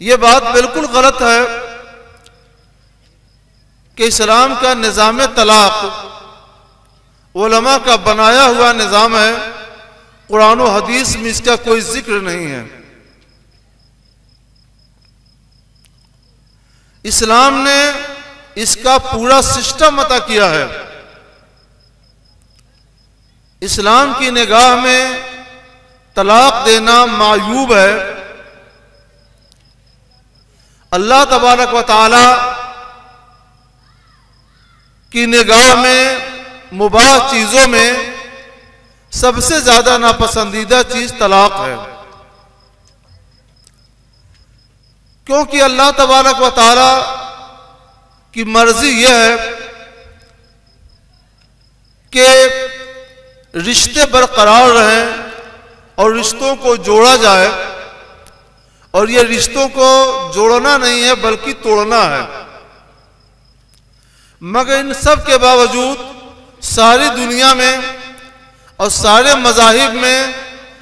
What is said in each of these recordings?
ये बात बिल्कुल गलत है कि इस्लाम का निज़ाम तलाक उलमा का बनाया हुआ निज़ाम है, कुरान और हदीस में इसका कोई जिक्र नहीं है। इस्लाम ने इसका पूरा सिस्टम अता किया है। इस्लाम की निगाह में तलाक देना मायूब है। अल्लाह तबारक व तआला की निगाह में मुबाह चीजों में सबसे ज्यादा नापसंदीदा चीज तलाक है, क्योंकि अल्लाह तबारक व तआला की मर्जी यह है कि रिश्ते बरकरार रहें और रिश्तों को जोड़ा जाए, और ये रिश्तों को जोड़ना नहीं है बल्कि तोड़ना है। मगर इन सब के बावजूद सारी दुनिया में और सारे मज़ाहिब में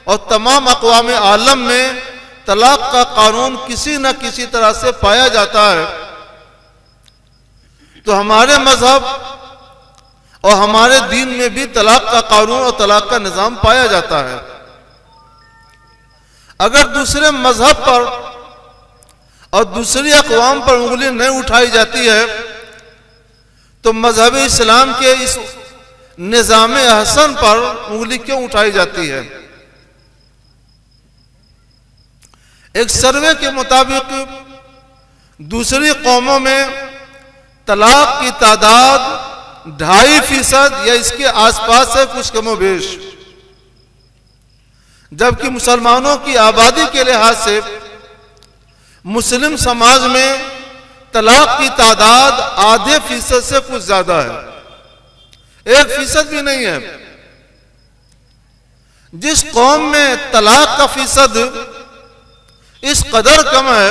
और तमाम अक़वाम आलम में तलाक का कानून किसी न किसी तरह से पाया जाता है। तो हमारे मजहब और हमारे दीन में भी तलाक का कानून और तलाक का निज़ाम पाया जाता है। अगर दूसरे मजहब पर और दूसरी अक़वाम पर उंगली नहीं उठाई जाती है तो मजहब इस्लाम के इस निज़ाम हसन पर उंगली क्यों उठाई जाती है? एक सर्वे के मुताबिक दूसरी कौमों में तलाक की तादाद 2.5% या इसके आसपास है, कुछ कमोबेश, जबकि मुसलमानों की आबादी के लिहाज से मुस्लिम समाज में तलाक की तादाद 0.5% से कुछ ज्यादा है, 1% भी नहीं है। जिस कौम में तलाक का फीसद इस कदर कम है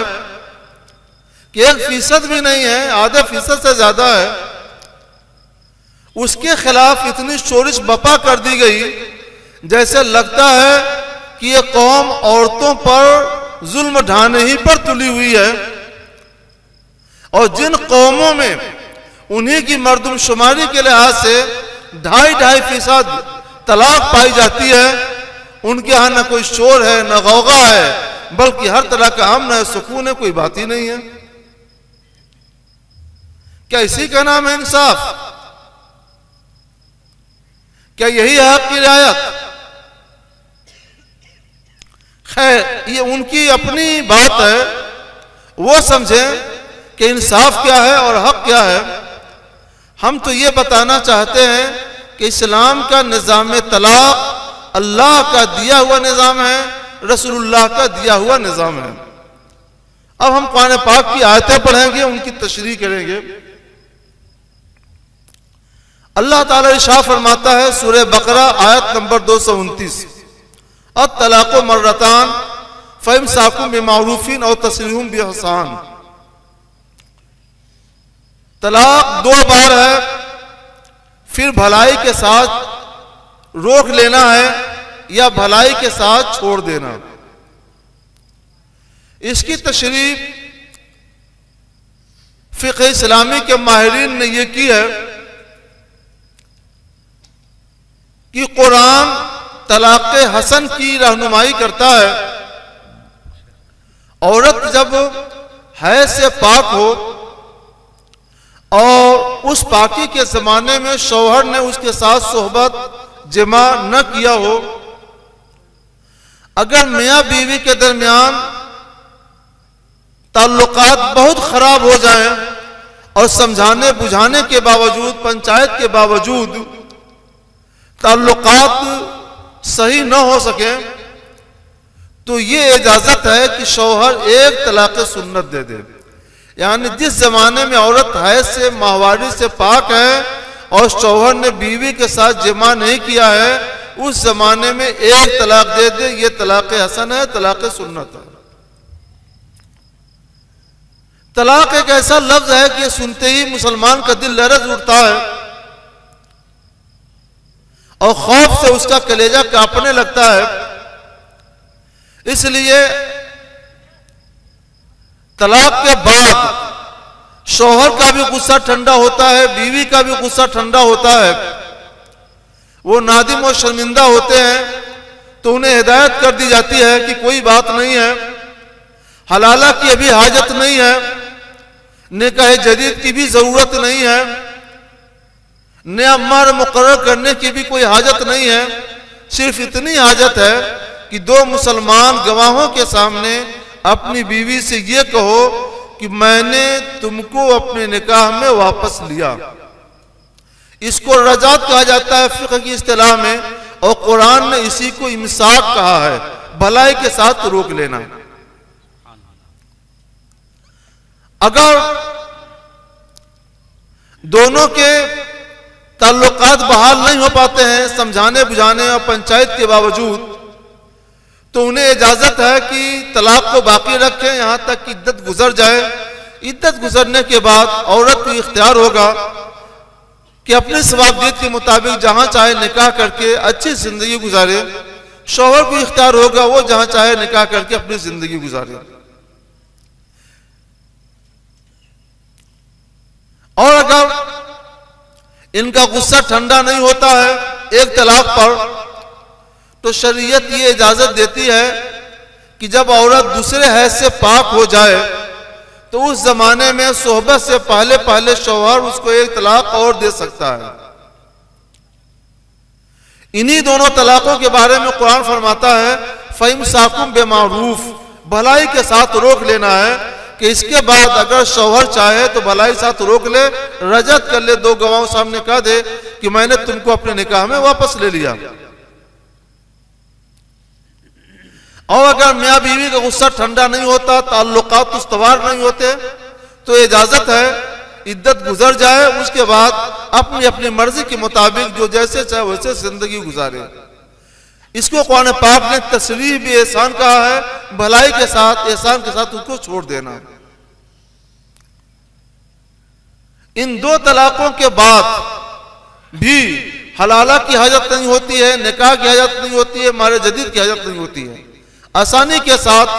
कि 1% भी नहीं है, 0.5% से ज्यादा है, उसके खिलाफ इतनी शोरिश बपा कर दी गई जैसे लगता है कि यह कौम औरतों पर जुल्म ढाने ही पर तुली हुई है। और जिन कौमों में उन्हीं की मर्दमशुमारी के लिहाज से 2.5% तलाक पाई जाती है, उनके यहाँ न कोई शोर है न गौगा है, बल्कि हर तरह का अमन है, सुकून है, कोई बात ही नहीं है। क्या इसी का नाम है इंसाफ? क्या यही है हक की रियायत? खैर, ये उनकी अपनी बात है, वो समझें कि इंसाफ क्या है और हक क्या है। हम तो ये बताना चाहते हैं कि इस्लाम का निज़ाम तलाक अल्लाह का दिया हुआ निज़ाम है, रसूलुल्लाह का दिया हुआ निज़ाम है। अब हम कुरान पाक की आयतें पढ़ेंगे, उनकी तशरीह करेंगे। अल्लाह ताला इरशाद फरमाता है सूरह बकरा आयत नंबर 229, अत-तलाक़ु मर्रतान फ़इम्साकुम बिमारूफ़िन और तस्रीहुम बिइहसान। तलाक 2 बार है, फिर भलाई के साथ रोक लेना है या भलाई के साथ छोड़ देना। इसकी तशरीह फ़िक़्ह इस्लामी के माहिरीन ने यह की है कि कुरान तलाक़ हसन की रहनुमाई करता है। औरत जब हैज़ से पाक हो और उस पाकी के ज़माने में शौहर ने उसके साथ सोहबत जिमा न किया हो, अगर मियाँ बीवी के दरमियान ताल्लुकात बहुत खराब हो जाएं और समझाने बुझाने के बावजूद, पंचायत के बावजूद ताल्लुकात सही न हो सके, तो ये इजाजत है कि शौहर 1 तलाक़ सुन्नत दे दे। यानी जिस जमाने में औरत हैज़ से, माहवारी से पाक है और शौहर ने बीवी के साथ जिमा नहीं किया है, उस जमाने में 1 तलाक दे दे, ये तलाक़ हसन है, तलाक़ सुन्नत है। तलाक एक ऐसा लफ्ज है कि सुनते ही मुसलमान का दिल लरज़ उठता है और खौफ से उसका कलेजा कांपने लगता है। इसलिए तलाक के बाद शौहर का भी गुस्सा ठंडा होता है, बीवी का भी गुस्सा ठंडा होता है, वो नादिम और शर्मिंदा होते हैं, तो उन्हें हिदायत कर दी जाती है कि कोई बात नहीं है, हलाला की अभी हाजत नहीं है, निकाह जदीद की भी जरूरत नहीं है, नया मर मुकर्रर करने की भी कोई हाजत नहीं है। सिर्फ इतनी हाजत है कि दो मुसलमान गवाहों के सामने अपनी बीवी से ये कहो कि मैंने तुमको अपने निकाह में वापस लिया। इसको रजात कहा जाता है फिक़्ह की इस्तिलाह में, और कुरान ने इसी को इमसाक कहा है, भलाई के साथ रोक लेना। अगर दोनों के ताल्लुकात बहाल नहीं हो पाते हैं समझाने बुझाने और पंचायत के बावजूद, तो उन्हें इजाजत है कि तलाक को बाकी रखें यहां तक कि इद्दत गुजर जाए। इद्दत गुजरने के बाद औरत को इख्तियार होगा कि अपने सवाबदीद के मुताबिक जहां चाहे निकाह करके अच्छी जिंदगी गुजारे। शौहर को इख्तियार होगा वो जहां चाहे निकाह करके अपनी जिंदगी गुजारे। और अगर इनका गुस्सा ठंडा नहीं होता है एक तलाक पर, तो शरीयत ये इजाजत देती है कि जब औरत दूसरे हैज से पाक हो जाए तो उस जमाने में सोहबत से पहले पहले शौहर उसको एक तलाक और दे सकता है। इन्हीं दोनों तलाकों के बारे में कुरान फरमाता है फइमसाकुम बेमारूफ, भलाई के साथ रोक लेना है कि इसके बाद अगर शौहर चाहे तो भलाई साथ रोक ले, रजत कर ले, दो गवाहों सामने कह दे कि मैंने तुमको अपने निकाह में वापस ले लिया। और अगर मियाँ बीवी का गुस्सा ठंडा नहीं होता, ताल्लुकात उस्तवार नहीं होते, तो इजाजत है इद्दत गुजर जाए, उसके बाद अपनी अपनी मर्जी के मुताबिक जो जैसे चाहे वैसे जिंदगी गुजारे। इसको कुरान पाक ने तस्रीह भी एहसान कहा है, भलाई के साथ एहसान के साथ उसको छोड़ देना। इन दो तलाकों के बाद भी हलाला की हाजत नहीं होती है, निकाह की हाजत नहीं होती है, मारे जदीद की हाजत नहीं होती है। आसानी के साथ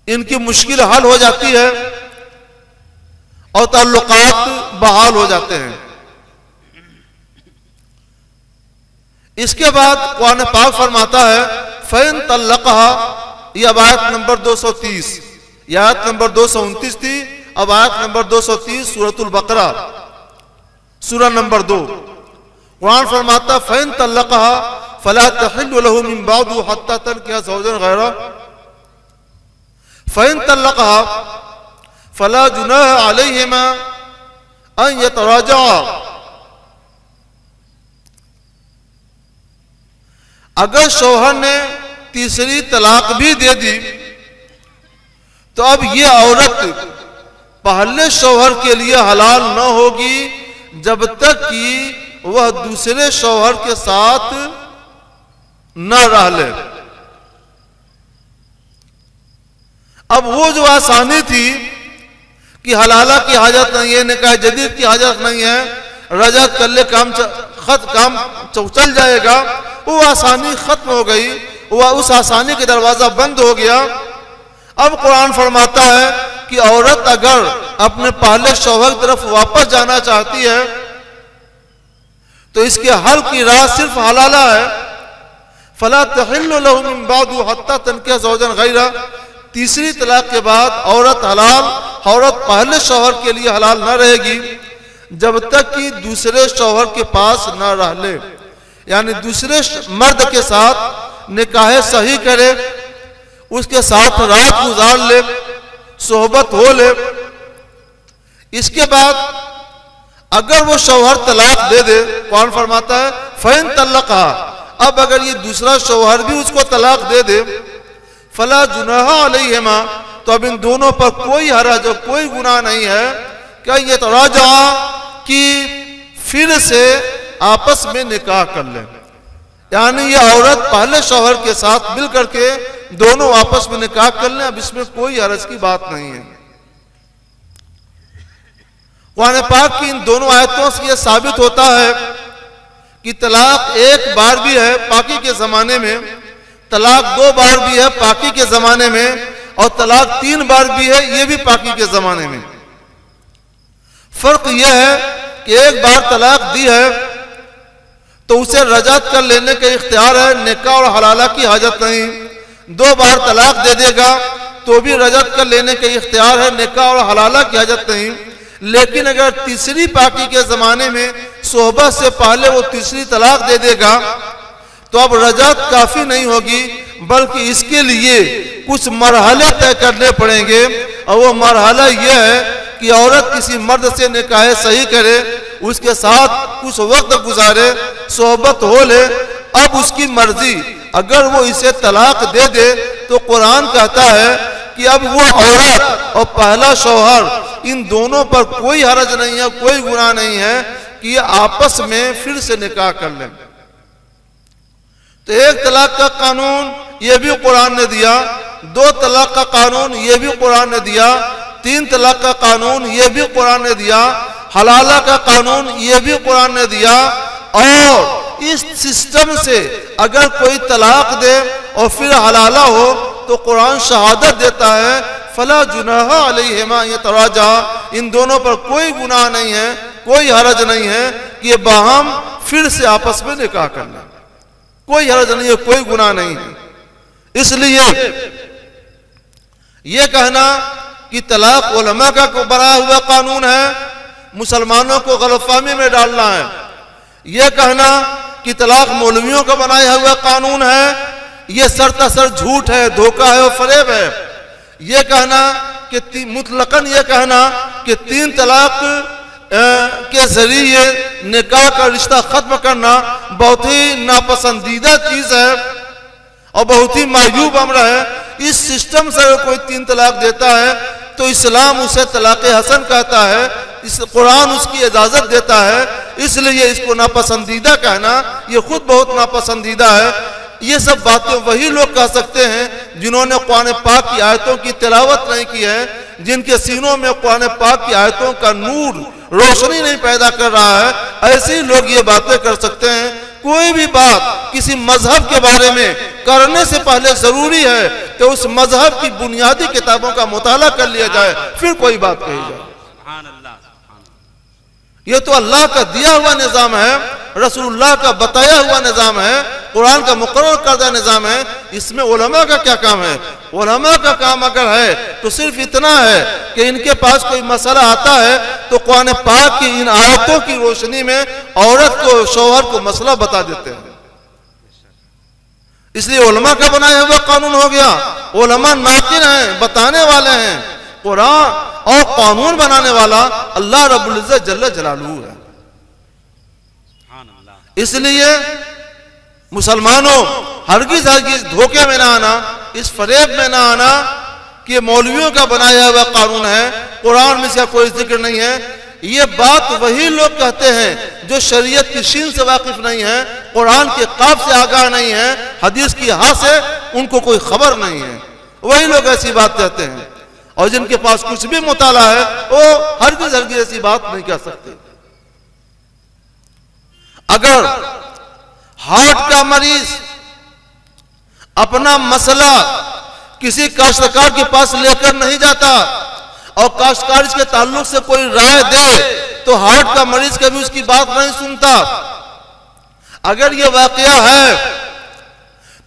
इनकी मुश्किल हल हो जाती है और ताल्लुकात बहाल हो जाते हैं। इसके बाद कुरान पाक फरमाता है फ़इन तल्लक़हा, यह आयत नंबर 230, यह आयत नंबर 229 थी, अब आयत नंबर 230 सूरतुल बकरा सूरह नंबर 2। कुरान फरमाता फ़इन तल्लक़हा फला तहिल्लु लहू मिन बादु हत्ता तनकिहा ज़ौजन गैरह, फ़इन तल्लक़हा फला जुनाह अलैहिमा अन यतराजआ। अगर शौहर ने तीसरी तलाक भी दे दी तो अब यह औरत पहले शौहर के लिए हलाल न होगी जब तक कि वह दूसरे शौहर के साथ न रह ले। अब वो जो आसानी थी कि हलाला की हाजत नहीं है, निकाह जदीद की हाजत नहीं है, रजत कर ले काम चल जाएगा, वो आसानी खत्म हो गई, वह उस आसानी का दरवाजा बंद हो गया। अब कुरान फरमाता है कि औरत अगर अपने पहले शौहर की तरफ वापस जाना चाहती है तो इसके हल की राह सिर्फ हलाला है। फला तहिल्लु लहू मिन बादु हत्ता तनकिहा ज़ौजन गैरह, तीसरी तलाक के बाद औरत पहले शौहर के लिए हलाल न रहेगी जब तक कि दूसरे शौहर के पास न रह ले, यानी दूसरे मर्द के साथ निकाह सही करे, उसके साथ रात गुजार ले, सोहबत हो ले। इसके बाद अगर वो शौहर तलाक दे दे, कौन फरमाता है फ़इन तल्लक़हा, अब अगर ये दूसरा शौहर भी उसको तलाक दे दे फला जुनाह अलैहिमा, तो अब इन दोनों पर कोई हरज और कोई गुनाह नहीं है क्या ये तराजा कि फिर से आपस में निकाह कर ले, यानी ये औरत पहले शौहर के साथ मिल करके दोनों आपस में निकाह कर लें। अब इसमें कोई हरज की बात नहीं है। कुरान पाक की इन दोनों आयतों से यह साबित होता है कि तलाक एक बार भी है पाकी के जमाने में, तलाक दो बार भी है पाकी के जमाने में, और तलाक 3 बार भी है, ये भी पाकी के जमाने में। फर्क यह है कि एक बार तलाक दी है तो उसे रजत कर लेने का इख्तियार है, निकाह और हलाला की हाजत नहीं। 2 बार तलाक दे देगा तो भी रजत कर लेने का इख्तियार है, निकाह और हलाला की हाजत नहीं। लेकिन अगर तीसरी पाकी के जमाने में सोहबत से पहले वो तीसरी तलाक दे देगा तो अब रजत काफी नहीं होगी, बल्कि इसके लिए कुछ मरहले तय करने पड़ेंगे। और वो मरहला यह है कि औरत किसी मर्द से निकाह सही करे, उसके साथ कुछ वक्त गुजारे, सोहबत हो ले, अब उसकी मर्जी। अगर वो इसे तलाक दे दे तो कुरान कहता है कि अब वो औरत और पहला शौहर इन दोनों पर कोई हरज नहीं है, कोई गुनाह नहीं है कि ये आपस में फिर से निकाह कर लें। तो 1 तलाक का कानून ये भी कुरान ने दिया, 2 तलाक का कानून ये भी कुरान ने दिया, 3 तलाक का कानून ये भी कुरान ने दिया, हलाला का कानून ये भी कुरान ने दिया। और इस सिस्टम से अगर कोई तलाक दे और फिर हलाला हो तो कुरान शहादत देता है फला जुनाह अलैहिमा यतराजा, इन दोनों पर कोई गुनाह नहीं है, कोई हरज नहीं है कि ये बाहम फिर से आपस में निकाह करना, कोई हरज नहीं है, कोई गुनाह नहीं है। इसलिए यह कहना कि तलाक उलमा का बनाया हुआ कानून है, मुसलमानों को गलतफहमी में डालना है। यह कहना कि तलाक मौलवियों का बनाया हुआ कानून है, यह सरतासर झूठ है, धोखा है और फरेब है। यह कहना कि मुतलकन यह कहना कि 3 तलाक के जरिए निकाह का रिश्ता खत्म करना बहुत ही नापसंदीदा चीज है और बहुत ही मायूब अमर है। इस सिस्टम से अगर कोई 3 तलाक देता है तो इस्लाम उसे तलाक हसन कहता है, इस कुरान उसकी इजाजत देता है। इसलिए इसको नापसंदीदा कहना ये खुद बहुत नापसंदीदा है। ये सब बातें वही लोग कह सकते हैं जिन्होंने कुरान पाक की आयतों की तिलावत नहीं की है, जिनके सीनों में कुरान पाक की आयतों का नूर रोशनी नहीं पैदा कर रहा है। ऐसे ही लोग ये बातें कर सकते हैं। कोई भी बात किसी मजहब के बारे में करने से पहले जरूरी है कि उस मजहब की बुनियादी किताबों का मुताला कर लिया जाए, फिर कोई बात कही जाए। ये तो अल्लाह का दिया हुआ निजाम है, रसूलुल्लाह का बताया हुआ निजाम है, कुरान का मुकर्रर करदा निजाम है। इसमें उलमा का क्या काम है? उलमा का काम अगर है तो सिर्फ इतना है कि इनके पास कोई मसला आता है तो कुरान पाक की इन आयतों की रोशनी में औरत को, शौहर को मसला बता देते हैं। इसलिए उलमा का बनाया हुआ कानून हो गया। उलमा नाकिन हैं, बताने वाले हैं। कुरान और कानून बनाने वाला अल्लाह रब्बुल इज्जत जल्ल जलालहू है। इसलिए मुसलमानों हरगिज हरगिज धोखे में ना आना, इस फरेब में ना आना कि मौलवियों का बनाया हुआ कानून है, कुरान में इसका कोई जिक्र नहीं है। ये बात वही लोग कहते हैं जो शरीयत की शीन से वाकिफ नहीं है, कुरान के काफ से आगाह नहीं है, हदीस की हा से उनको कोई खबर नहीं है। वही लोग ऐसी बात कहते हैं और जिनके पास कुछ भी मुताला है वो हरगिज हरगिज ऐसी बात नहीं कह सकते। अगर हार्ट का मरीज अपना मसला किसी काश्तकार के पास लेकर नहीं जाता और काश्तकार के ताल्लुक से कोई राय दे तो हार्ट का मरीज कभी उसकी बात नहीं सुनता। अगर ये वाकया है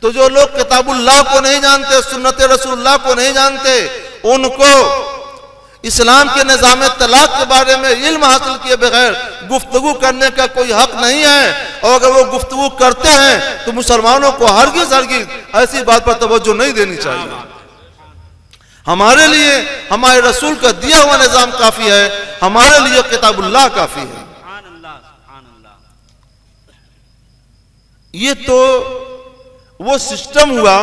तो जो लोग किताबुल्लाह को नहीं जानते, सुन्नत रसूलुल्लाह को नहीं जानते, उनको इस्लाम के निज़ाम तलाक के बारे में इल्म हासिल किए बगैर गुफ्तगू करने का कोई हक नहीं है। और अगर वो गुफ्तगू करते हैं तो मुसलमानों को हरगिज हरगिज ऐसी बात पर तवज्जो नहीं देनी चाहिए। हमारे लिए हमारे रसूल का दिया हुआ निज़ाम काफी है, हमारे लिए किताबुल्लाह काफी है। ये तो वो सिस्टम हुआ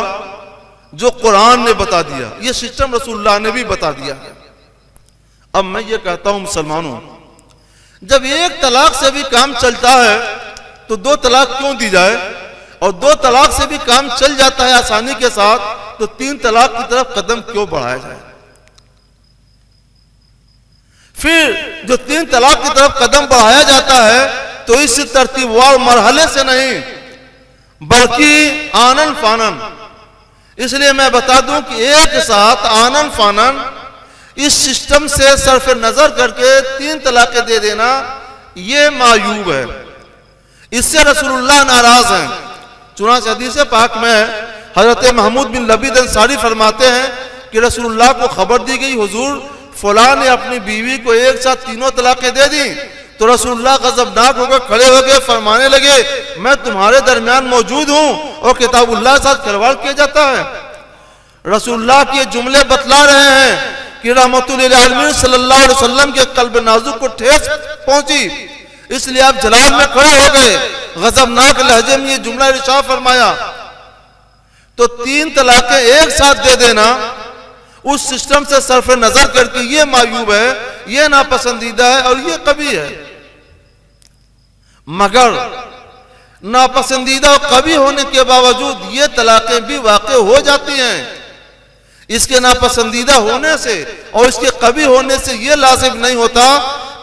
जो कुरान ने बता दिया, ये सिस्टम रसूलुल्लाह ने भी बता दिया है। अब मैं ये कहता हूं मुसलमानों, जब 1 तलाक से भी काम चलता है तो 2 तलाक क्यों दी जाए? और 2 तलाक से भी काम चल जाता है आसानी के साथ तो 3 तलाक की तरफ कदम क्यों बढ़ाया जाए? फिर जो 3 तलाक की तरफ कदम बढ़ाया जाता है तो इस तरतीबवार मरहले से नहीं बल्कि आनन फानन इसलिए मैं बता दूं कि एक साथ आनन फानन इस सिस्टम से सरफ नजर करके 3 तलाकें दे देना ये मायूब है। इससे रसूलुल्लाह नाराज हैं। चुनांचे हदीस पाक में हजरत महमूद बिन लबीद अंसारी फरमाते हैं कि रसूलुल्लाह को खबर दी गई, हुजूर फलां ने अपनी बीवी को एक साथ 3 तलाकें दे दी। तो रसूलुल्लाह गजबनाक होकर खड़े हो गए, फरमाने लगे, मैं तुम्हारे दरमियान मौजूद हूं और किताबुल्लाह के साथ खिलवाड़ किया जाता है। रसूलुल्लाह के जुमले बतला रहे हैं कि रहमतुल लिल आलमीन सल्लल्लाहु अलैहि वसल्लम के कल्ब नाजुक को ठेस पहुंची, इसलिए आप जलाल में खड़े हो गए, गजबनाक लहजे में ये जुमला इरशाद फरमाया। तो 3 तलाकें एक साथ दे देना उस सिस्टम से सरफ नजर करके ये मायूब है, ये नापसंदीदा है और ये कभी है। मगर नापसंदीदा और कभी होने के बावजूद ये तलाकें भी वाक़ हो जाती हैं। इसके नापसंदीदा होने से और इसके कभी होने से यह लाजिम नहीं होता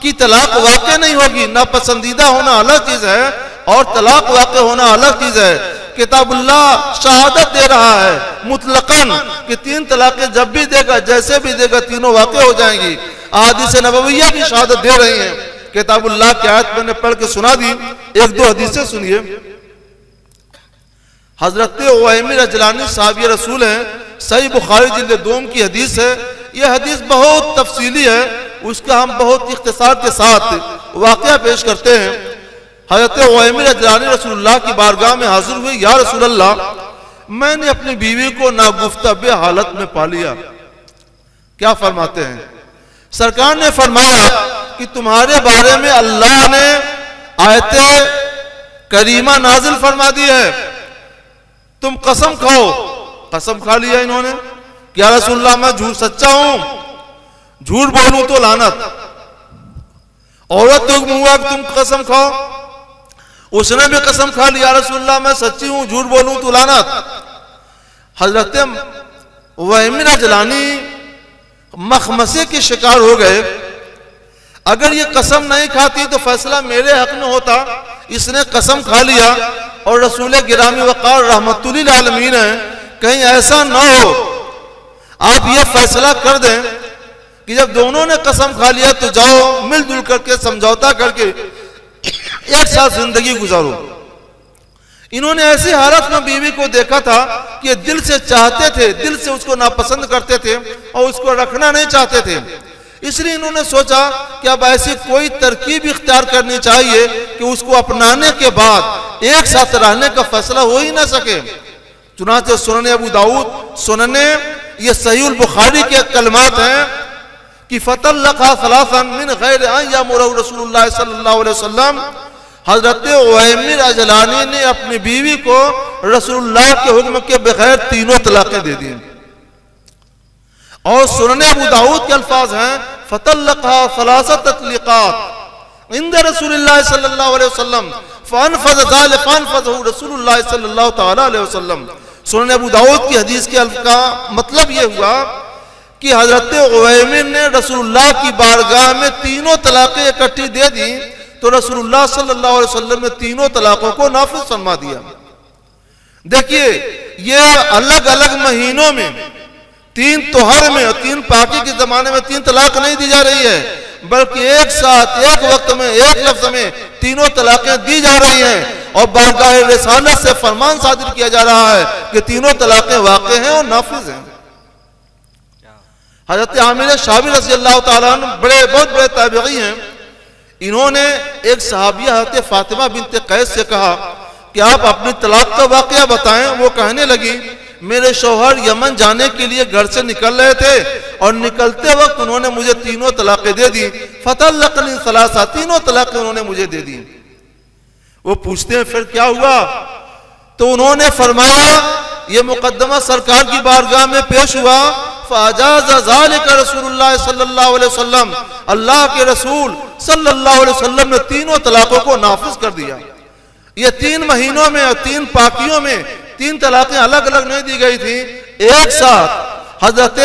कि तलाक वाक़ नहीं होगी। नापसंदीदा होना अलग चीज है और तलाक वाक़ होना अलग चीज है। किताबुल्लाह शहादत दे रहा है मुतलकन कि 3 तलाकें जब भी देगा, जैसे भी देगा, तीनों वाक़ हो जाएंगी। अहादीस नबविय्या की शहादत दे रही हैं। किताबुल्लाह की आयत मैंने पढ़ के सुना दी, 1-2 हदीसें सुनिए। हजरत उवैमिर अजलानी साहब रसूल हैं, सही बुखारी जिल्द 2 की हदीस है। यह हदीस बहुत तफसीली है, उसका हम बहुत इख्तिसार के साथ वाक़या पेश करते हैं। हजरत उवैमिर अजलानी रसूलुल्लाह की बारगाह में हाजिर हुए, या रसूलल्लाह, मैंने अपनी बीवी को नागुफ्तबे हालत में पा लिया। क्या फरमाते हैं? सरकार ने फरमाया कि तुम्हारे बारे में अल्लाह ने आयत करीमा नाजिल फरमा दी है, तुम कसम खाओ। कसम खा लिया इन्होंने, क्या रसूलल्लाह मैं झूठ सच्चा हूं, झूठ बोलूं तो लानत। औरत हुक्म हुआ कि तुम कसम खाओ, उसने भी कसम खा लिया, रसूलल्लाह मैं सच्ची हूं, झूठ बोलूं तो लानत। हजरत उवैमिर अजलानी मखमसे के शिकार हो गए। अगर ये कसम नहीं खाती तो फैसला मेरे हक में होता, इसने कसम खा लिया और रसूल गिरामी वक़ार रहमतुल लिल आलमीन है, कहीं ऐसा ना हो आप ये फैसला कर दें कि जब दोनों ने कसम खा लिया तो जाओ मिलजुल करके समझौता करके एक साथ जिंदगी गुजारो। इन्होंने ऐसी हालत में बीवी को देखा था कि दिल से चाहते थे, दिल से उसको नापसंद करते थे और उसको रखना नहीं चाहते थे। इसलिए इन्होंने सोचा कि अब ऐसी कोई तरकीब इख्तियार करनी चाहिए कि उसको अपनाने के बाद एक साथ रहने का फैसला हो ही ना सके। चुनांचे सुनने अबू दाऊद सुनने ये सहीहुल बुखारी के कलमात हैं कि फतल्लक़ा सलासन मिन गैर अन यअमुरहु रसूलुल्लाह सल्लल्लाहु अलैहि वसल्लम। हजरत उवैमिर अजलानी ने अपनी बीवी को रसूलुल्लाह के हुक्म के बगैर 3 तलाक़ें दे दी। और सुनने अबू दाऊद के अल्फाज हैं फतल्लक़ा सलासत तत्लीक़ात इंद रसूलुल्लाह सल्लल्लाहु अलैहि वसल्लम फअनफ़ज़ ज़ालिक फअनफ़ज़हु रसूलुल्लाह सल्लल्लाहु तआला अलैहि वसल्लम। सुनने अबू दाऊद की हदीस के का मतलब यह हुआ कि हजरत उवैमिर ने रसूलुल्लाह की बारगाह में 3 तलाक़ें इकट्ठी दे दी तो रसूलुल्लाह सल्लल्लाहु अलैहि वसल्लम ने 3 तलाक़ों को नाफिज़ फरमा दिया। देखिए ये अलग अलग महीनों में 3 तोहर में और 3 पाकी के जमाने में 3 तलाक नहीं दी जा रही है, बल्कि एक साथ एक वक्त में एक लफ्ज में 3 तलाक़ें दी जा रही हैं और बारगाह रिसालत से फरमान सादिर किया जा रहा है कि 3 तलाक़ें वाक़ हैं और नाफिज़ हैं। हज़रत आमिर शाबी रज़ी अल्लाह ताला अन्हु बहुत बड़े ताबिई हैं। इन्होंने एक सहाबिया हज़रत फातिमा बिन्त कैस से कहा कि आप अपनी तलाक का वाक़या बताएं। वो कहने लगी मेरे शौहर यमन जाने के लिए घर से निकल रहे थे और निकलते वक्त उन्होंने मुझे 3 तलाक़ें दे दी। फतल्लक़नी सलासा, 3 तलाक़ें उन्होंने मुझे दे दी। वो पूछते हैं फिर क्या हुआ? तो उन्होंने फरमाया ये मुकद्दमा सरकार की बारगाह में पेश हुआ। फ़अजाज़ ज़ालिका रसूलुल्लाह सल्लल्लाहु अलैहि वसल्लम, अल्लाह के रसूल सल्लल्लाहु अलैहि वसल्लम ने 3 तलाक़ों को नाफिज़ कर दिया। ये 3 महीनों में और 3 पाकियों में 3 तलाक़ें अलग अलग नहीं दी गई थी, एक साथ हज़रत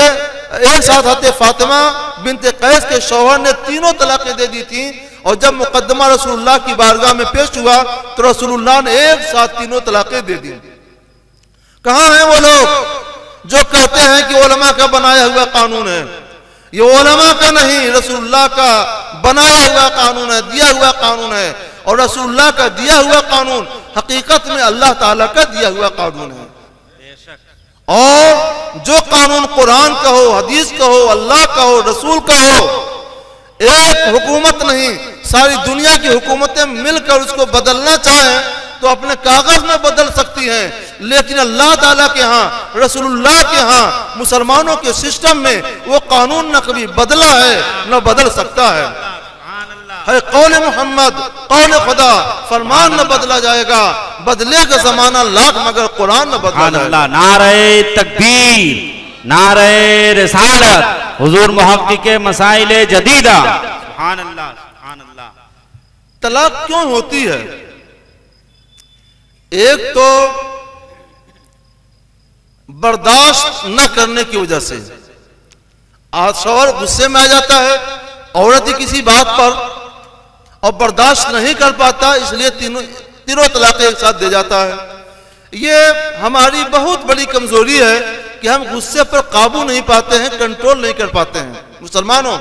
फातिमा बिन्त कैस के शौहर ने 3 तलाक़ें दे दी थी। और जब मुकद्दमा रसूलुल्लाह की बारगाह में पेश हुआ तो रसूलुल्लाह ने एक साथ 3 तलाक़ें दे दी। कहाँ हैं वो लोग? जो कहते हैं कि उलमा का बनाया हुआ कानून है। ये उलमा का नहीं, रसूलुल्लाह का बनाया हुआ कानून है, दिया हुआ कानून है। और रसूलुल्लाह का दिया हुआ कानून हकीकत में अल्लाह ताला का दिया हुआ कानून है। और जो कानून कुरान का हो, हदीस का हो, अल्लाह का हो, रसूल का हो, एक हुकूमत नहीं सारी दुनिया की हुकूमतें मिलकर उसको बदलना चाहें तो अपने कागज में बदल सकती हैं, लेकिन अल्लाह ताला के यहाँ, रसूलुल्लाह के यहाँ, मुसलमानों के सिस्टम में वो कानून न कभी बदला है न बदल सकता है कौल मोहम्मद, कौल खुदा, फरमान न बदला जाएगा, बदलेगा जमाना लाख मगर कुरान न बदला जाएगा। नारे तकबीर, नारे रिसालत, हुजूर मुहक्किक मसाइल जदीदा। सुभान अल्लाह, सुभान अल्लाह। तलाक क्यों होती है? एक तो बर्दाश्त न करने की वजह से, आज शौहर गुस्से में आ जाता है औरत की किसी बात पर और बर्दाश्त नहीं कर पाता, इसलिए तीनों तलाक़ें एक साथ दे जाता है। ये हमारी बहुत बड़ी कमजोरी है कि हम गुस्से पर काबू नहीं पाते हैं, कंट्रोल नहीं कर पाते हैं। मुसलमानों,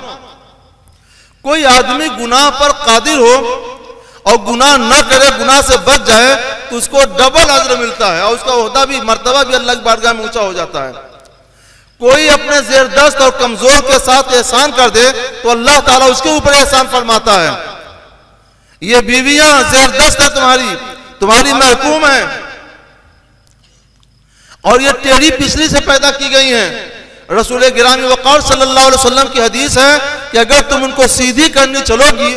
कोई आदमी गुनाह पर कादिर हो और गुनाह न करे, गुनाह से बच जाए तो उसको डबल अज्र मिलता है और उसका ओहदा भी, मर्तबा भी अल्लाह की बारगाह में ऊंचा हो जाता है। कोई अपने ज़ेरदस्त और कमजोर के साथ एहसान कर दे तो अल्लाह ताला उसके ऊपर एहसान फरमाता है। ये बीवियां ज़ेरदस्त है, तुम्हारी महकूम है और ये टेढ़ी पिछली से पैदा की गई हैं। रसूल गिरामी वक़ार सल्लल्लाहु अलैहि वसल्लम की हदीस है कि अगर तुम उनको सीधी करनी चलोगे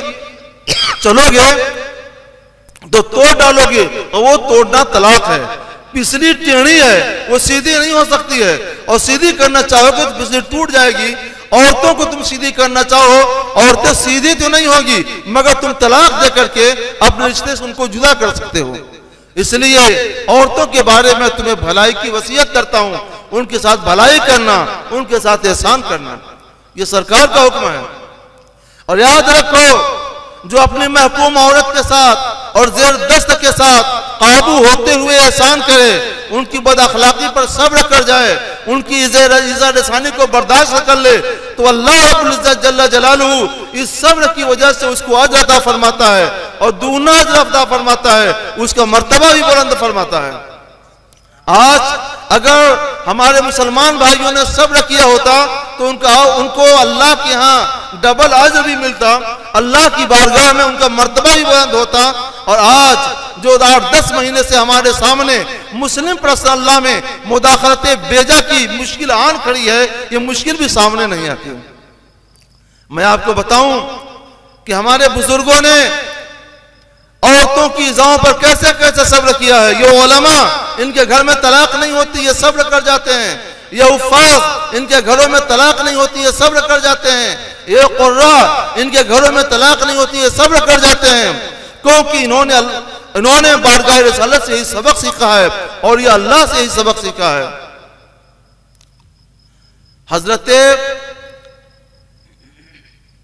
तो तोड़ डालोगे और वो तोड़ना तलाक है। पिछली टेढ़ी है, वो सीधी नहीं हो सकती है, और सीधी करना चाहोगे तो पिछली टूट जाएगी। औरतों को तुम सीधी करना चाहो, औरतें सीधी तो नहीं होगी मगर तुम तलाक दे करके अपने रिश्ते से उनको जुदा कर सकते हो। इसलिए औरतों के बारे में तुम्हें भलाई की वसीयत करता हूं, उनके साथ भलाई करना, उनके साथ एहसान करना, ये सरकार का हुक्म है। और याद रखो, जो अपनी महकूम औरत के साथ और ज़ेरदस्त के साथ काबू होते हुए एहसान करे, उनकी बदअखलाकी पर सब्र कर जाए, उनकी इज़्ज़त रसानी को बर्दाश्त कर ले, तो अल्लाह रब्बुल इज़्ज़त जल्ल जलालुहु इस सब्र की वजह से उसको अजर अता फरमाता है और दूना अजर अता फरमाता है, उसका मर्तबा भी बुलंद फरमाता है। आज अगर हमारे मुसलमान भाइयों ने सब्र किया होता तो उनको अल्लाह के यहाँ डबल अजर भी मिलता, अल्लाह की बारगाह में उनका मर्तबा भी बुलंद होता। और आज जो 8-10 महीने से हमारे सामने मुस्लिम पर्सनल अल्लाह में मुदाखलत बेजा की मुश्किल आन खड़ी है, ये मुश्किल भी सामने नहीं आती। मैं आपको बताऊं कि हमारे बुजुर्गों ने औरतों की इज़ाओं पर कैसे कैसे सब्र किया है। ये उलमा, इनके घर में तलाक नहीं होती, ये सब्र कर जाते हैं। ये उफ़ाज़, इनके घरों में तलाक नहीं होती, ये सब्र कर जाते हैं। ये क़ुर्रा, इनके घरों में तलाक नहीं होती, ये सब्र कर जाते हैं, क्योंकि इन्होंने बारगाह रिसालत से यही सबक सीखा है और ये अल्लाह से यही सबक सीखा है। हजरत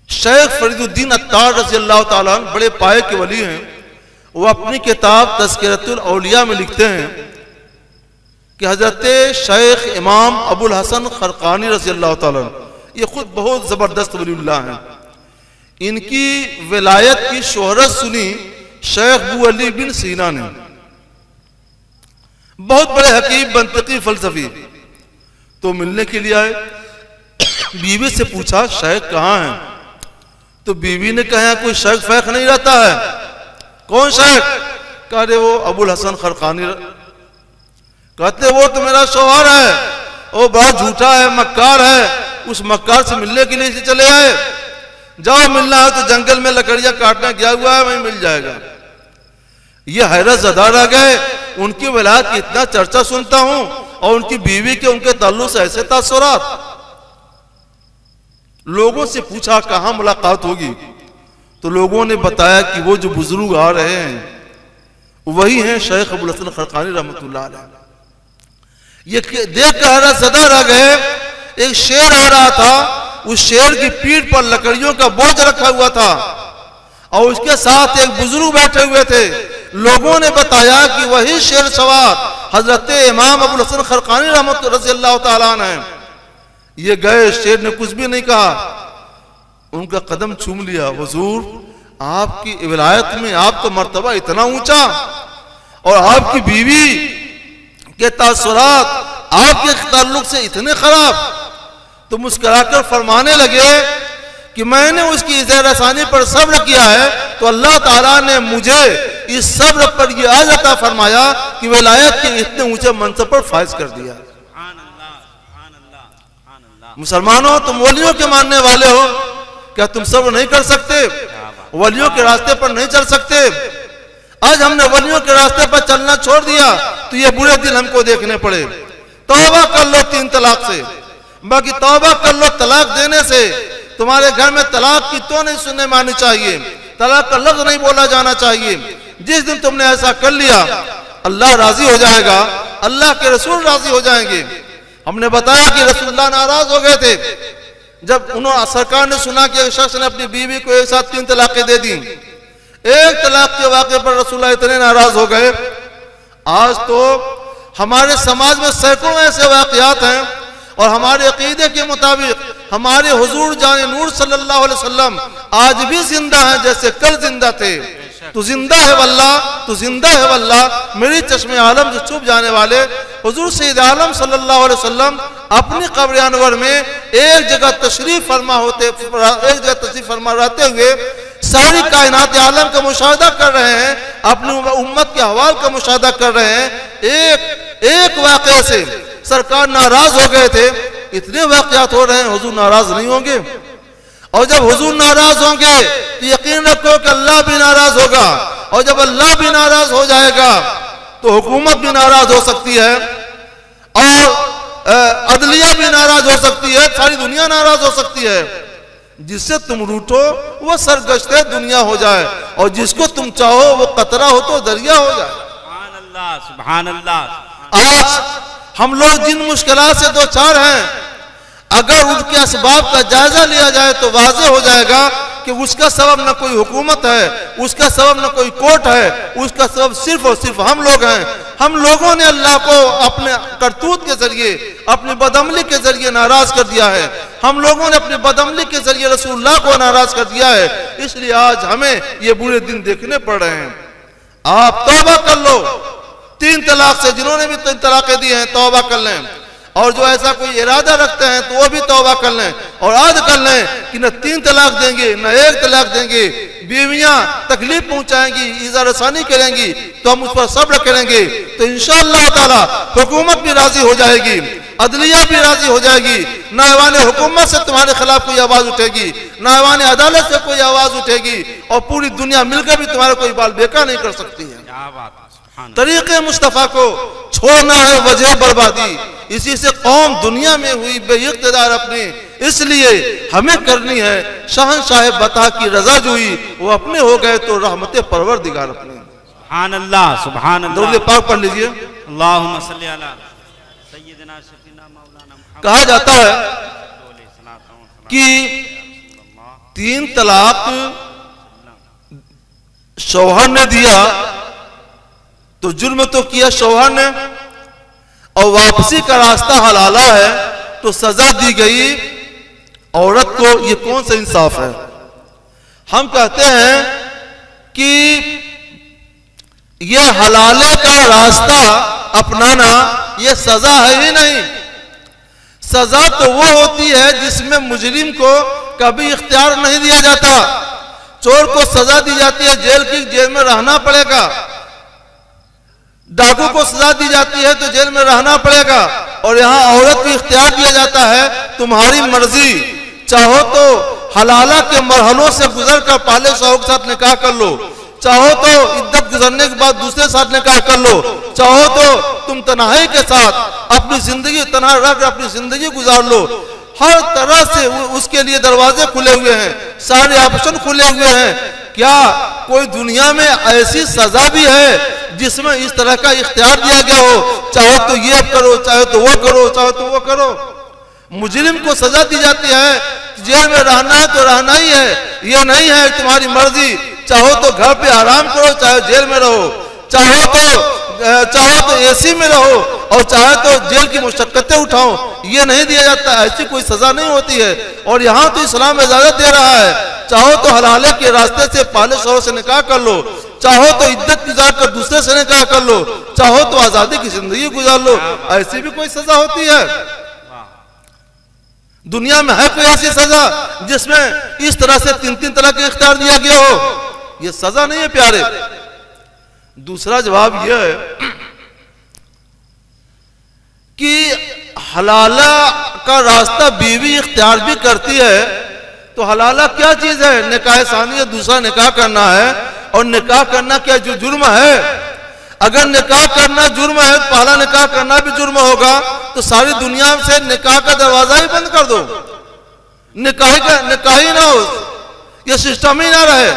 शेख फरीदुद्दीन अत्तार रज़ी अल्लाह ताला अन्हु बड़े पाए के वली हैं। वो अपनी किताब तज़किरतुल औलिया में लिखते हैं कि हजरत शेख इमाम अबुल हसन खरकानी रज़ी अल्लाह ताला अन्हु, ये खुद बहुत ज़बरदस्त वलीउल्लाह हैं। इनकी विलायत की शोहरत सुनी शेख अबू अली बिन सीना ने। बहुत बड़े हकीम, मंतिकी, फलसफी। तो मिलने के लिए आए, बीवी से पूछा शेख कहाँ हैं? तो बीवी ने कहा कोई शेख फैख नहीं रहता है। कौन शेख? कह रहे वो अबुल हसन खरकानी। कहते वो तो मेरा शौहर है, वो बहुत झूठा है, मक्कार है, उस मक्कार से मिलने के लिए चले आए। जाओ मिलना है तो जंगल में लकड़ियां काटने गया हुआ है, वहीं मिल जाएगा। ये हैरत ज़दा रह गए, उनकी विलायत की इतना चर्चा सुनता हूं और उनकी बीवी के उनके ताल्लुक से ऐसे तासुरात। लोगों से पूछा कहां मुलाकात होगी, तो लोगों ने बताया कि वो जो बुजुर्ग आ रहे हैं वही हैं शेख अबुल हसन खरकानी रहमतुल्लाह अलैह। ये देख कर हैरत ज़दा रह गए। एक शेर आ रहा था, उस शेर की पीठ पर लकड़ियों का बोझ रखा हुआ था और उसके साथ एक बुजुर्ग बैठे हुए थे। लोगों ने बताया कि वही शेर सवार हजरत इमाम अबुल हसन खरकानी रहमत रज़ियल्लाहु ताला अन्हु हैं। ये गए, शेर ने कुछ भी नहीं कहा, उनका कदम चूम लिया। हुजूर, आपकी विलायत में आपका मर्तबा इतना ऊंचा और आपकी बीवी के तासुरात आपके ताल्लुक से इतने खराब। तो मुस्कुराकर फरमाने लगे कि मैंने उसकी ज़हर आसानी पर सब्र किया है तो अल्लाह ताला ने मुझे इस सब्र पर यह आज अता फरमाया कि विलायत के इतने ऊंचे मनसब पर फायज कर दिया। मुसलमानों, तुम वलियों के मानने वाले हो, क्या तुम सब्र नहीं कर सकते? वलियों के रास्ते पर नहीं चल सकते? आज हमने वलियों के रास्ते पर चलना छोड़ दिया तो ये बुरे दिन हमको देखने पड़े। तौबा कर लो 3 तलाक से, बाकी तौबा कर लो तलाक देने से। तुम्हारे घर में तलाक की तो नहीं सुनने में आनी चाहिए, तलाक का लफ्ज नहीं बोला जाना चाहिए। जिस दिन तुमने ऐसा कर लिया अल्लाह राजी हो जाएगा, अल्लाह के रसूल राजी हो जाएंगे। हमने बताया कि रसूलुल्लाह नाराज हो गए थे जब उन्होंने सरकार ने सुना कि एक शख्स ने अपनी बीवी को एक साथ 3 तलाकें दे दी। एक तलाक के वाक़े पर रसूलुल्लाह इतने नाराज हो गए। आज तो हमारे समाज में सैकड़ों ऐसे वाक़यात हैं और हमारे अकीदे के मुताबिक हमारे हुजूर जाने नूर सल्लल्लाहु अलैहि वसल्लम आज भी जिंदा हैं जैसे कल जिंदा थे। तो जिंदा है वल्लाह, तो जिंदा है वल्लाह। मेरी चश्मे आलम से छुप जाने वाले हुजूर सैयद आलम सल्लल्लाहु अलैहि वसल्लम अपनी कब्र अनवर में एक जगह तशरीफ फरमा रहते हुए सारी कायनात आलम का मुशाहदा कर रहे हैं, अपनी उम्मत के अहवाल का मुशाहदा कर रहे हैं। एक वाक़े से सरकार नाराज हो गए थे, इतने वाक़यात हो रहे हैं, हुजूर नाराज नहीं होंगे? और जब हुजूर नाराज होंगे तो यकीन रखो कि अल्लाह भी नाराज होगा, और जब अल्लाह भी नाराज हो जाएगा तो हुकूमत भी नाराज हो सकती है और अदलिया भी नाराज हो सकती है, सारी दुनिया नाराज हो सकती है। जिससे तुम रूठो वो सरगश्ते दुनिया हो जाए, और जिसको तुम चाहो वो कतरा हो तो दरिया हो जाए। सुभान अल्लाह, सुभान अल्लाह। आज हम लोग जिन मुश्किलात से दो चार हैं, अगर उनके असबाब का जायजा लिया जाए तो वाज़ेह हो जाएगा कि उसका सबब न कोई हुकूमत है, उसका सबब न कोई कोर्ट है, उसका सबब सिर्फ और सिर्फ हम लोग हैं। हम लोगों ने अल्लाह को अपने करतूत के जरिए, अपनी बदअमली के जरिए नाराज कर दिया है। हम लोगों ने अपनी बदअमली के जरिए रसूलुल्लाह को नाराज कर दिया है, इसलिए आज हमें ये बुरे दिन देखने पड़ रहे हैं। आप तौबा कर लो 3 तलाक से, जिन्होंने भी 3 तलाकें दी हैं तौबा कर लें, और जो ऐसा कोई इरादा रखते हैं तो वो भी तौबा कर लें और याद कर लें कि न 3 तलाक देंगे न 1 तलाक देंगे। बीवियां तकलीफ पहुंचाएंगी, इज़ा रसानी करेंगी तो हम उस पर सब्र करेंगे, तो इंशाअल्लाह ताला हुकूमत भी राजी हो जाएगी, अदलिया भी राजी हो जाएगी। नायवान हुकूमत से तुम्हारे खिलाफ कोई आवाज उठेगी, नायवान अदालत से कोई आवाज उठेगी, और पूरी दुनिया मिलकर भी तुम्हारा कोई बाल बेकार नहीं कर सकती है। तरीके मुस्तफ़ा को छोड़ना है वजह बर्बादी, इसी से कौम दुनिया में हुई बेइख्तियार अपनी, इसलिए हमें करनी है शहंशाह बता की रजा जुई, वो अपने हो गए तो रहमत परवरदिगार अपने। सुभान अल्लाह, सुभान अल्लाह। दरूद पाक पढ़ लीजिए। अल्लाहुम्मा सल्ली अला सय्यिदिना शफीना मौलाना। कहा जाता है कि 3 तलाक शौहर ने दिया तो जुर्म तो किया शौहर ने, और वापसी का रास्ता हलाला है तो सजा दी गई औरत को। ये कौन सा इंसाफ है? हम कहते हैं कि ये हलाले का रास्ता अपनाना ये सजा है ही नहीं। सजा तो वो होती है जिसमें मुजरिम को कभी इख्तियार नहीं दिया जाता। चोर को सजा दी जाती है जेल की, जेल में रहना पड़ेगा। डाकू को सजा दी जाती है तो जेल में रहना पड़ेगा, और यहाँ औरत को इख्तियार दिया जाता है तुम्हारी मर्जी, चाहो तो हलाला के मरहलों से गुजर कर पहले शौहर के साथ निकाह कर लो, चाहो तो इद्दत गुजरने के बाद दूसरे साथ निकाह कर लो, चाहो तो तुम तन्हाई के साथ अपनी जिंदगी तन्हा रख अपनी जिंदगी गुजार लो। हर तरह से उसके लिए दरवाजे खुले हुए हैं, सारे ऑप्शन खुले हुए हैं। क्या कोई दुनिया में ऐसी सजा भी है जिसमें इस तरह का इख्तियार दिया गया हो, चाहो तो ये करो, चाहे तो वो करो, चाहे तो वो करो? मुजरिम को सजा दी जाती है, जेल में रहना है तो रहना ही है, ये नहीं है तुम्हारी मर्जी, चाहो तो घर पे आराम करो, चाहे जेल में रहो, चाहो तो चाहो तो एसी में रहो और चाहे तो जेल की मुशक्कतें उठाओ, ये नहीं दिया जाता, ऐसी कोई सजा नहीं होती है। और यहाँ तो इस्लाम इजाजत दे रहा है, चाहो तो हलाले के रास्ते से पहले शौहर से निकाह कर लो, चाहो तो इद्दत गुजार कर दूसरे से निकाह कर लो, चाहो तो आजादी की जिंदगी गुजार लो, ऐसी भी कोई सजा होती है? दुनिया में है कोई ऐसी सजा जिसमें इस तरह से 3-3 तरह के इख्तियार दिया गया हो? यह सजा नहीं है प्यारे। दूसरा जवाब यह है कि हलाला का रास्ता बीवी इख्तियार भी करती है, तो हलाला क्या चीज है? निकाह सानी है, दूसरा निकाह करना है। और निकाह करना क्या जो जुर्म है? अगर निकाह करना जुर्म है, पहला निकाह करना भी जुर्म होगा, तो सारी दुनिया से निकाह का दरवाजा ही बंद कर दो, निकाह ही ना हो, यह सिस्टम ही ना रहे।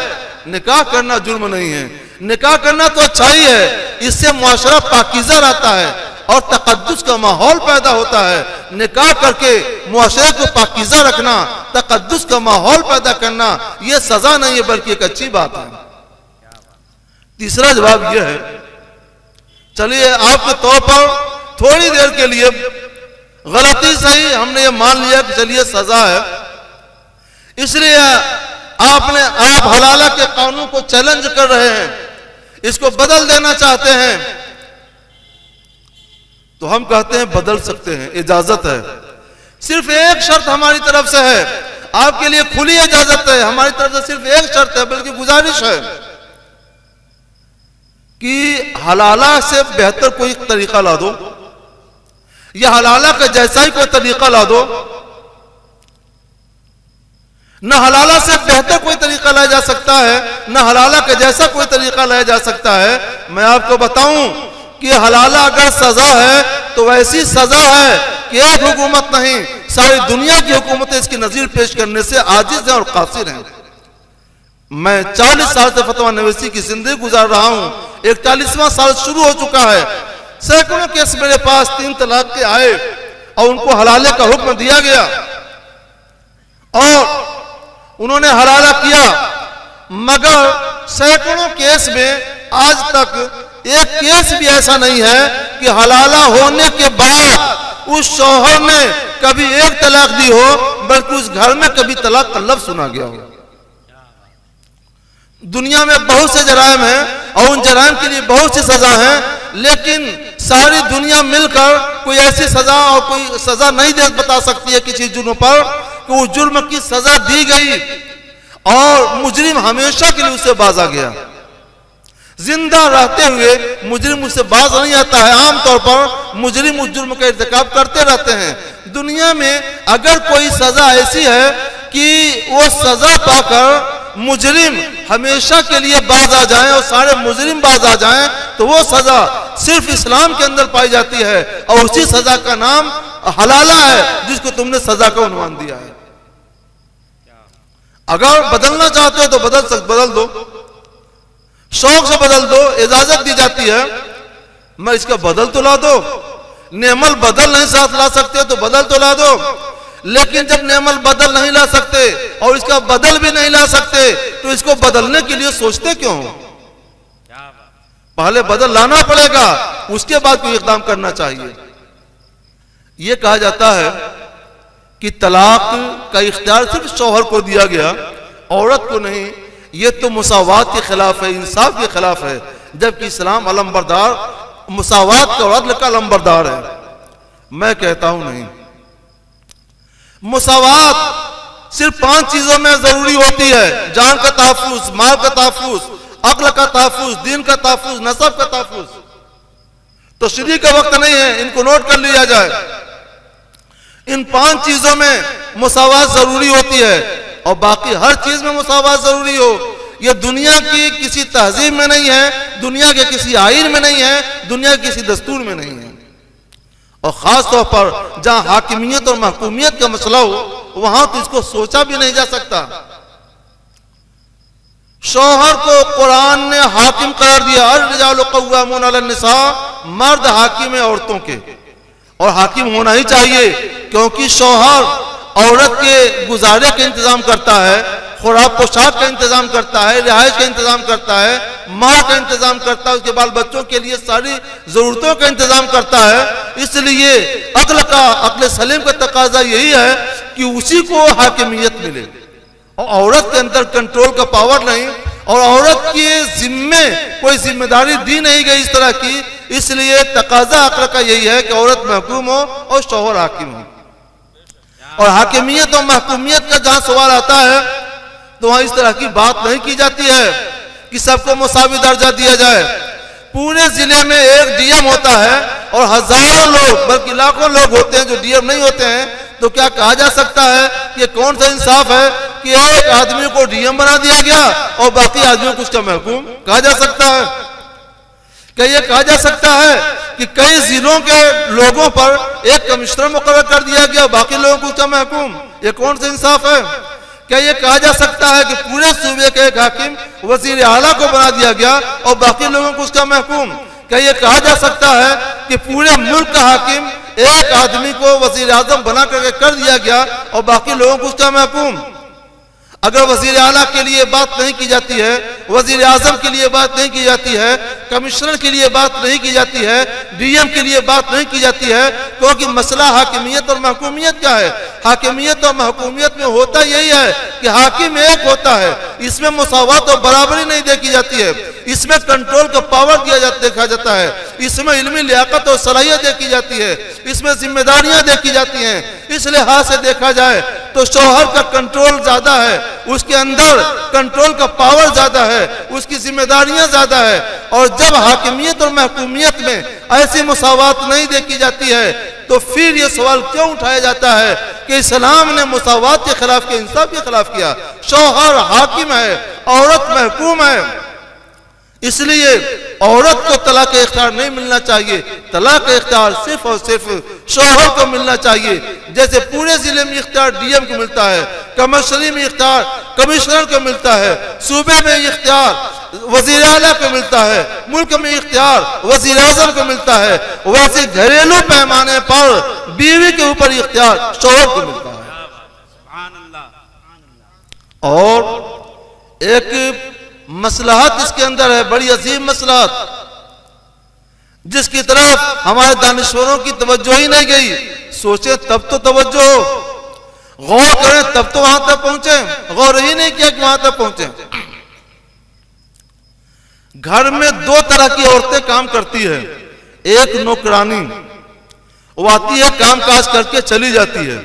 निकाह करना जुर्म नहीं है, निकाह करना तो अच्छा ही है, इससे मुआशरा पाकीज़ा रहता है और तकद्दुस का माहौल पैदा होता है। निकाह करके मुआशरे को पाकीज़ा रखना, तकद्दुस का माहौल पैदा करना, यह सजा नहीं है बल्कि एक अच्छी बात है। तीसरा जवाब यह है, चलिए आपके तौर पर थोड़ी देर के लिए गलती सही हमने ये मान लिया कि चलिए सजा है, इसलिए आप हलाला के कानून को चैलेंज कर रहे हैं, इसको बदल देना चाहते हैं, तो हम कहते हैं बदल सकते हैं, इजाजत है। सिर्फ एक शर्त हमारी तरफ से है, आपके लिए खुली इजाजत है, हमारी तरफ से सिर्फ एक शर्त है, बल्कि गुजारिश है कि हलाला से बेहतर कोई तरीका ला दो, या हलाला का जैसा ही कोई तरीका ला दो। न हलाला से बेहतर कोई तरीका लाया जा सकता है, न हलाला का जैसा कोई तरीका लाया जा सकता है। मैं आपको बताऊं कि हलाला अगर सजा है तो वैसी सजा है कि एक हुकूमत नहीं, सारी दुनिया की हुकूमतें इसकी नजीर पेश करने से आजिज हैं और कासिर हैं। मैं 40 साल से फतवा नवीसी की जिंदगी गुजार रहा हूं, 41वां साल शुरू हो चुका है। सैकड़ों केस मेरे पास 3 तलाक के आए और उनको हलाले का हुक्म दिया गया और उन्होंने हलाला किया, मगर सैकड़ों केस में आज तक एक केस भी ऐसा नहीं है कि हलाला होने के बाद उस शौहर ने कभी एक तलाक दी हो, बल्कि उस घर में कभी तलाक का लफ्ज सुना गया हो। दुनिया में बहुत से जराइम हैं और उन जराइम के लिए बहुत सी सजा हैं, लेकिन सारी दुनिया मिलकर कोई ऐसी सजा और कोई सजा नहीं दे बता सकती है किसी जुर्म पर कि उस जुर्म की सजा दी गई और मुजरिम हमेशा के लिए उससे बाज आ गया। जिंदा रहते हुए मुजरिम उससे बाज नहीं आता है, आमतौर पर मुजरिम उस जुर्म का इर्तिकाब करते रहते हैं। दुनिया में अगर कोई सजा ऐसी है कि वो सजा पाकर मुजरिम हमेशा के लिए बाज आ जाएं और सारे मुजरिम बाज आ जाएं, तो वो सजा सिर्फ इस्लाम के अंदर पाई जाती है और उसी सजा का नाम हलाला है जिसको तुमने सजा का उन्वान दिया है। अगर बदलना चाहते हो तो बदल दो, शौक से बदल दो, इजाजत दी जाती है। मैं इसका बदल तो ला दो, नेमल बदल नहीं साथ ला सकते तो बदल तो ला दो, लेकिन जब नेमल बदल नहीं ला सकते और इसका बदल भी नहीं ला सकते तो इसको बदलने के लिए सोचते क्यों? पहले बदल लाना पड़ेगा, उसके बाद कोई इकदाम करना चाहिए। यह कहा जाता है कि तलाक का इख्तियार सिर्फ शौहर को दिया गया, औरत को नहीं। यह तो मुसावात के खिलाफ है, इंसाफ के खिलाफ है, जबकि इस्लाम अलमबरदार, मुसावात का और अदल का अलमबरदार है। मैं कहता हूं नहीं, मुसावात सिर्फ 5 चीजों में जरूरी होती है: जान का तहफ्फुज, माल का तहफ्फुज, अक्ल का तहफ्फुज, दीन का तहफ्फुज, नसब का तहफ्फुज। तो शरीक का वक्त नहीं है, इनको नोट कर लिया जाए। इन 5 चीजों में मुसावात जरूरी होती है और बाकी हर चीज में मुसावात जरूरी हो। यह दुनिया की किसी तहजीब में नहीं है, दुनिया के किसी आईन में नहीं है, दुनिया के किसी दस्तूर में नहीं है। और खास तौर पर जहां हाकिमियत और महकूमियत का मसला हो, वहां तो इसको सोचा भी नहीं जा सकता। शौहर को कुरान ने हाकिम करार दिया, अर्रिजालु क़व्वामून अलन्निसा, मर्द हाकिम है औरतों के, और हाकिम होना ही चाहिए, क्योंकि शौहर औरत के गुजारे का इंतजाम करता है, खुराक पोशाक का इंतजाम करता है, रिहाइश का इंतजाम करता है, माँ का इंतजाम करता है, उसके बाल बच्चों के लिए सारी जरूरतों का इंतजाम करता है। इसलिए अक्ल सलीम का तकाजा यही है कि उसी को हाकिमियत मिले और औरत के अंदर कंट्रोल का पावर नहीं, और औरत के जिम्मे कोई जिम्मेदारी दी नहीं गई इस तरह की। इसलिए तकाजा अक्ल का यही है कि औरत महकूम हो और शौहर हाकिम हो। और हाकिमियत और महकूमियत का जहां सवाल आता है तो वहां इस तरह की बात नहीं की जाती है कि सबको मुसावी दर्जा दिया जाए। पूरे जिले में एक डीएम होता है और हजारों लोग बल्कि लाखों लोग होते हैं जो डीएम नहीं होते हैं, तो क्या कहा जा सकता है कि कौन सा इंसाफ है कि एक आदमी को डीएम बना दिया गया और बाकी आदमियों को उसका महकूम कहा जा सकता है? क्या यह कहा जा सकता है कि कई जिलों के लोगों पर एक कमिश्नर मुकर्रर कर दिया गया, बाकी लोगों को उसका महकूम? ये कौन सा इंसाफ है? क्या यह कहा जा सकता है कि पूरे सूबे के एक हाकिम वजीर आला को बना दिया गया और बाकी लोगों को उसका महकूम? क्या यह कहा जा सकता है कि पूरे मुल्क का हाकिम एक आदमी को वजीर आजम बना करके कर दिया गया और बाकी लोगों को उसका महकूम? अगर वजीर आला के लिए बात नहीं की जाती है, वजीर आजम के लिए बात नहीं की जाती है, कमिश्नर के लिए बात नहीं की जाती है, डीएम के लिए बात नहीं की जाती है, क्योंकि मसला हाकिमियत और महकूमियत का है। हाकिमियत और महकूमियत में होता यही है कि हाकिम एक होता है, इसमें मुसावत और बराबरी नहीं देखी जाती है, इसमें कंट्रोल का पावर देखा जाता है, इसमें इल्मी लियाकत और सलाहियत देखी जाती है, इसमें जिम्मेदारियां देखी जाती हैं। इस लिहाज से देखा जाए तो शौहर का कंट्रोल ज्यादा है, उसके अंदर कंट्रोल का पावर ज्यादा है, उसकी जिम्मेदारियां ज्यादा है। और जब हाकिमियत और महकूमियत में ऐसी मुसावात नहीं देखी जाती है तो फिर ये सवाल क्यों उठाया जाता है कि इस्लाम ने मुसावात के खिलाफ किया, इंसाफ के खिलाफ किया? शौहर हाकिम है, औरत महकूम है। इसलिए औरत को तलाक का इख्तियार नहीं मिलना चाहिए, तलाक का इख्तियार सिर्फ और सिर्फ शौहर को मिलना चाहिए। जैसे पूरे जिले में इख्तियार डीएम को मिलता है, कमर्शली में इख्तियार कमिश्नर को मिलता है, सूबे में इख्तियार वजीर आला को मिलता है, मुल्क में इख्तियार वजीर आजम को मिलता है, वैसे घरेलू पैमाने पर बीवी के ऊपर इख्तियार शौहर को मिलता है। और एक मसलहत इसके अंदर है, बड़ी अजीम मसलहत, जिसकी तरफ हमारे दानिश्वरों की तवज्जो ही नहीं गई। सोचे तब तो तवज्जो हो, गौर करें तब तो वहां तक पहुंचे, गौर ही नहीं किया कि वहां तक पहुंचे। घर में दो तरह की औरतें काम करती है, एक नौकरानी, वो आती है काम काज करके चली जाती है,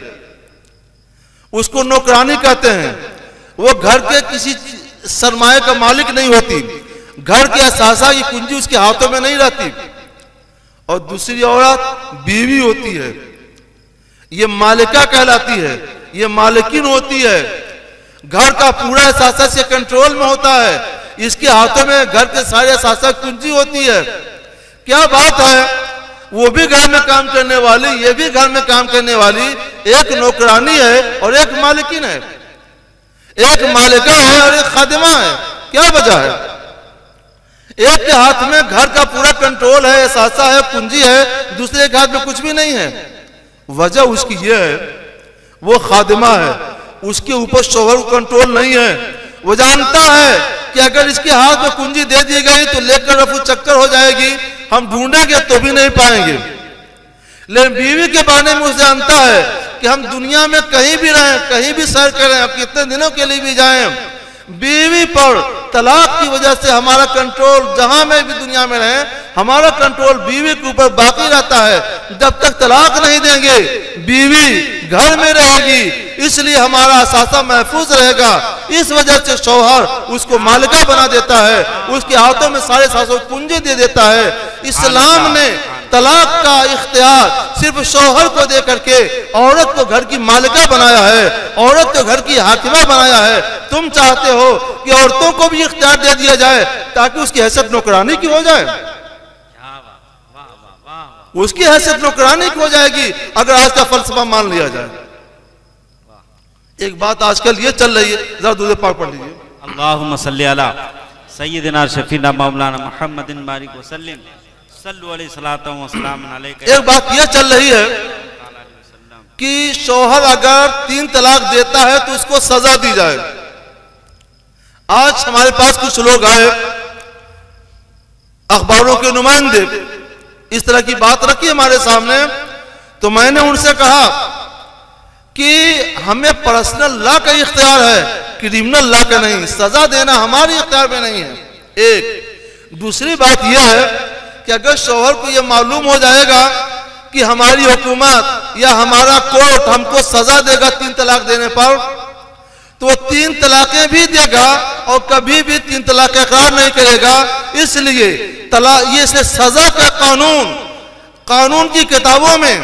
उसको नौकरानी कहते हैं। वो घर के किसी सरमाए का मालिक नहीं होती, घर के असासा की कुंजी उसके हाथों में नहीं रहती। और दूसरी औरत बीवी होती है, ये मालिका कहलाती है, ये मालिकिन होती है, घर का पूरा असासा से कंट्रोल में होता है, इसके हाथों में घर के सारे असासा कुंजी होती है। क्या बात है, वो भी घर में काम करने वाली, ये भी घर में काम करने वाली, एक नौकरानी है और एक मालिकिन है, एक मालिका है और एक खादिमा है। क्या वजह है? एक के हाथ में घर का पूरा कंट्रोल है, एहसासा है, पूंजी है, दूसरे के हाथ में कुछ भी नहीं है। वजह उसकी यह है, वो खादिमा है, उसके ऊपर शौहर कंट्रोल नहीं है। वो जानता है कि अगर इसके हाथ में कुंजी दे दी गई तो लेकर रफू चक्कर हो जाएगी, हम ढूंढेंगे तो भी नहीं पाएंगे। लेकिन बीवी के बारे में उसे जानता है कि हम दुनिया में कहीं भी रहें, कहीं भी सैर करें, अब कितने दिनों के लिए भी जाएं, बीवी पर तलाक की वजह से हमारा कंट्रोल, जहां में भी दुनिया में रहे, हमारा कंट्रोल बीवी के ऊपर बाकी रहता है। जब तक तलाक नहीं देंगे बीवी घर में रहेगी, इसलिए हमारा असासा महफूज रहेगा। इस वजह से शौहर उसको मालिका बना देता है, उसके हाथों में सारे सासों कुंजी दे देता है। इस्लाम ने तलाक का इख्तियार सिर्फ शौहर को दे करके औरत को घर की मालिका बनाया है, औरत को घर की हाकिमा बनाया है। तुम चाहते हो कि औरतों को भी इख्तियार दे दिया जाए ताकि उसकी हैसियत नौकरानी की हो जाए, उसकी हैसियत नौकरानी की हो जाएगी अगर आज का फलसफा मान लिया जाए। एक बात आजकल ये चल रही है, जरा दूध पाक पढ़ लीजिए। अल्लाहुम्मा सल्ली अला सय्यिदिना शफीना मौलाना मुहम्मदिन बारिक वसल्लिम सल्लु अलैहि सलातो व सलाम अलैका। एक बात यह चल रही है कि शौहर अगर 3 तलाक देता है तो उसको सजा दी जाए। आज हमारे पास कुछ लोग आए, अखबारों के नुमाइंदे इस तरह की बात रखी हमारे सामने, तो मैंने उनसे कहा कि हमें पर्सनल लॉ का इख्तियार है, क्रिमिनल लॉ का नहीं। सजा देना हमारे इख्तियार में नहीं है। एक दूसरी बात यह है कि अगर शौहर को यह मालूम हो जाएगा कि हमारी हुकूमत या हमारा कोर्ट हमको सजा देगा 3 तलाक देने पर, तो वो 3 तलाकें भी देगा और कभी भी 3 तलाक का इकरार नहीं करेगा। इसलिए ये सजा का कानून की किताबों में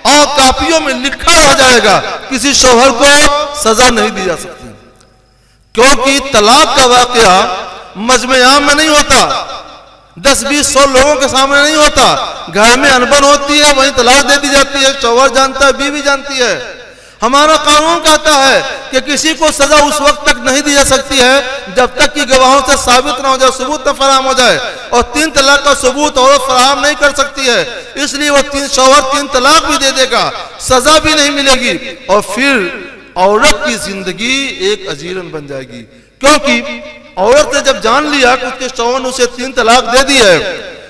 और कापियों में लिखा रह जाएगा, किसी शौहर को सजा नहीं दी जा सकती, क्योंकि तलाक का वाकया मजमे-आम में नहीं होता, 10-20-100 लोगों के सामने नहीं होता। घर में अनबन होती है, वहीं तलाक दे दी जाती है, शौहर जानता है, बीवी जानती है। हमारा कानून कहता है कि किसी को सजा उस वक्त तक नहीं दी जा सकती है जब तक कि गवाहों से साबित ना हो जाए, सबूत न फराहम हो जाए, और 3 तलाक का सबूत औरत फराहम नहीं कर सकती है। इसलिए वो शौहर 3 तलाक भी दे देगा, सजा भी नहीं मिलेगी, और फिर औरत की जिंदगी एक अजीरन बन जाएगी। क्योंकि औरत ने जब जान लिया कि उसके शौहर ने उसे 3 तलाक दे दी है,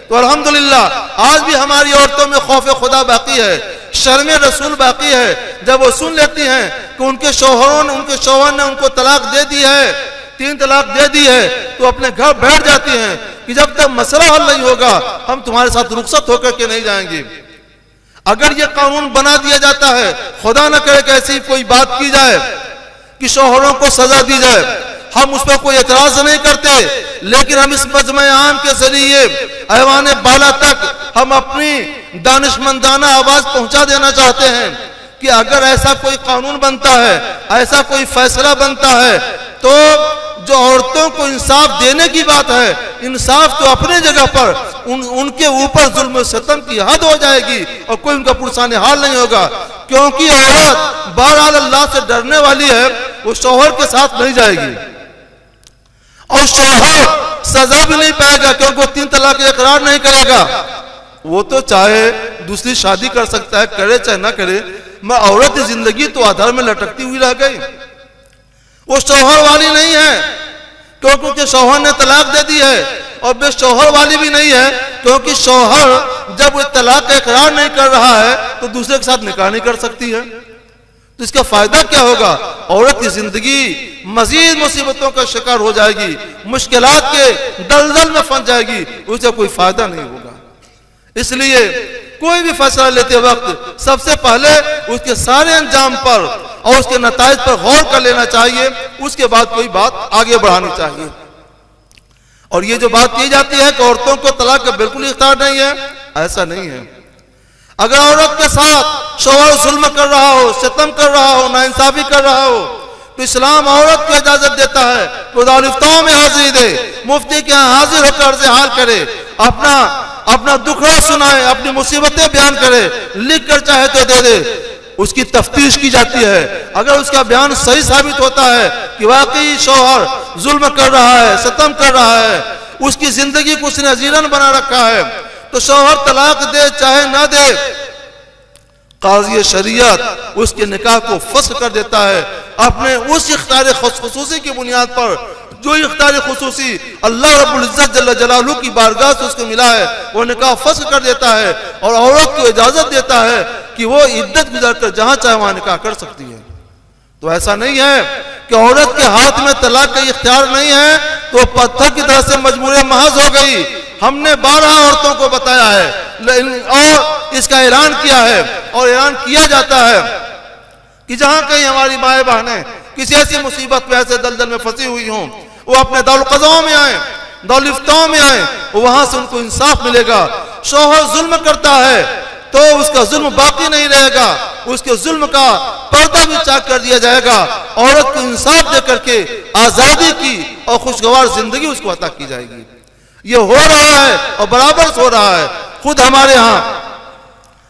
तो अल्हम्दुलिल्लाह आज भी हमारी औरतों में खौफ खुदा बाकी है, शर्म रसूल बाकी है। जब वो सुन लेती हैं कि उनके शौहर ने उनको तलाक दे दी है, 3 तलाक दे दी है, तो अपने घर बैठ जाती हैं कि जब तक मसला हल नहीं होगा हम तुम्हारे साथ रुखसत होकर के नहीं जाएंगे। अगर ये कानून बना दिया जाता है, खुदा न करे कि ऐसी कोई बात की जाए कि शौहरों को सजा दी जाए, हम उस पर कोई एतराज नहीं करते, लेकिन हम इस मजमे-आम के जरिए ऐवान बाला तक हम अपनी दानिशमंदाना आवाज पहुंचा देना चाहते हैं कि अगर ऐसा कोई कानून बनता है, ऐसा कोई फैसला बनता है, तो जो औरतों को इंसाफ देने की बात है, इंसाफ तो अपने जगह पर, उनके ऊपर जुल्म सितम की हद हो जाएगी और कोई उनका पुरसाने हाल नहीं होगा। क्योंकि औरत बहरहाल अल्लाह से डरने वाली है, वो शौहर के साथ नहीं जाएगी, और शौहर सजा भी नहीं पाएगा क्योंकि वो 3 तलाक का इकरार नहीं करेगा। वो तो चाहे दूसरी शादी कर सकता है, करे चाहे ना करे, मैं औरत की जिंदगी तो आधार में लटकती हुई रह गई। वो शौहर वाली नहीं है क्योंकि उसके शौहर ने तलाक दे दी है, और बे शौहर वाली भी नहीं है क्योंकि शौहर जब वो तलाक का इकरार नहीं कर रहा है तो दूसरे के साथ निकाह नहीं कर सकती है। तो इसका फायदा क्या होगा? औरत की जिंदगी मजीद मुसीबतों का शिकार हो जाएगी, मुश्किलात के दलदल में फंस जाएगी, उसे कोई फायदा नहीं होगा। इसलिए कोई भी फैसला लेते वक्त सबसे पहले उसके सारे अंजाम पर और उसके नताइज पर गौर कर लेना चाहिए, उसके बाद कोई बात आगे बढ़ानी चाहिए। और ये जो बात की जाती है कि औरतों को तलाक का बिल्कुल इख्तियार नहीं है, ऐसा नहीं है। अगर औरत के साथ शौहर जुल्म कर रहा हो, सितम कर रहा हो, नाइंसाफी कर रहा हो, तो इस्लाम औरत को इजाजत देता है कि अदालतों में हाजिरी दे, मुफ्ती के यहाँ हाजिर होकर अर्ज़ हाल करे, अपना दुखड़ा सुनाए, अपनी मुसीबतें बयान करे, लिख कर चाहे तो दे दे। उसकी तफ्तीश की जाती है। अगर उसका बयान सही साबित होता है कि वाकई शौहर जुल्म कर रहा है, सितम कर रहा है, उसकी जिंदगी को उसने अजीरन बना रखा है, तो शौहर तलाक दे चाहे ना दे, काज़ी शरीयत उसके निकाह को फस्ख कर देता है अपने उस इख्तियार खुसूसी की बुनियाद पर जो इख्तियार खुसूसी अल्लाह रब्बुल इज्जत जल्ल जलालहू की बारगाह से उसको मिला है। वो निकाह फस्ख कर देता है और औरत को इजाजत देता है कि वो इद्दत गुजार कर जहां चाहे वहां निकाह कर सकती है। तो ऐसा नहीं है कि औरत के हाथ में तलाक का इख्तियार नहीं है तो पत्थर की तरह से मजबूर महज हो गई। हमने 12 औरतों को बताया है और इसका ऐलान किया है, और ऐलान किया जाता है कि जहां कहीं हमारी माए बहनें किसी ऐसी मुसीबत में, ऐसे दलदल में फंसी हुई हों, वो अपने दारुल क़ज़ा में आए, दारुल इफ्ता में आए, वहां से उनको इंसाफ मिलेगा। शौहर जुल्म करता है तो उसका जुल्म बाकी नहीं रहेगा, उसके जुल्म का पर्दा भी चाक कर दिया जाएगा। औरत को इंसाफ दे करके आजादी की और खुशगवार जिंदगी उसको अता की जाएगी। ये हो रहा है और बराबर से हो रहा है। खुद हमारे यहाँ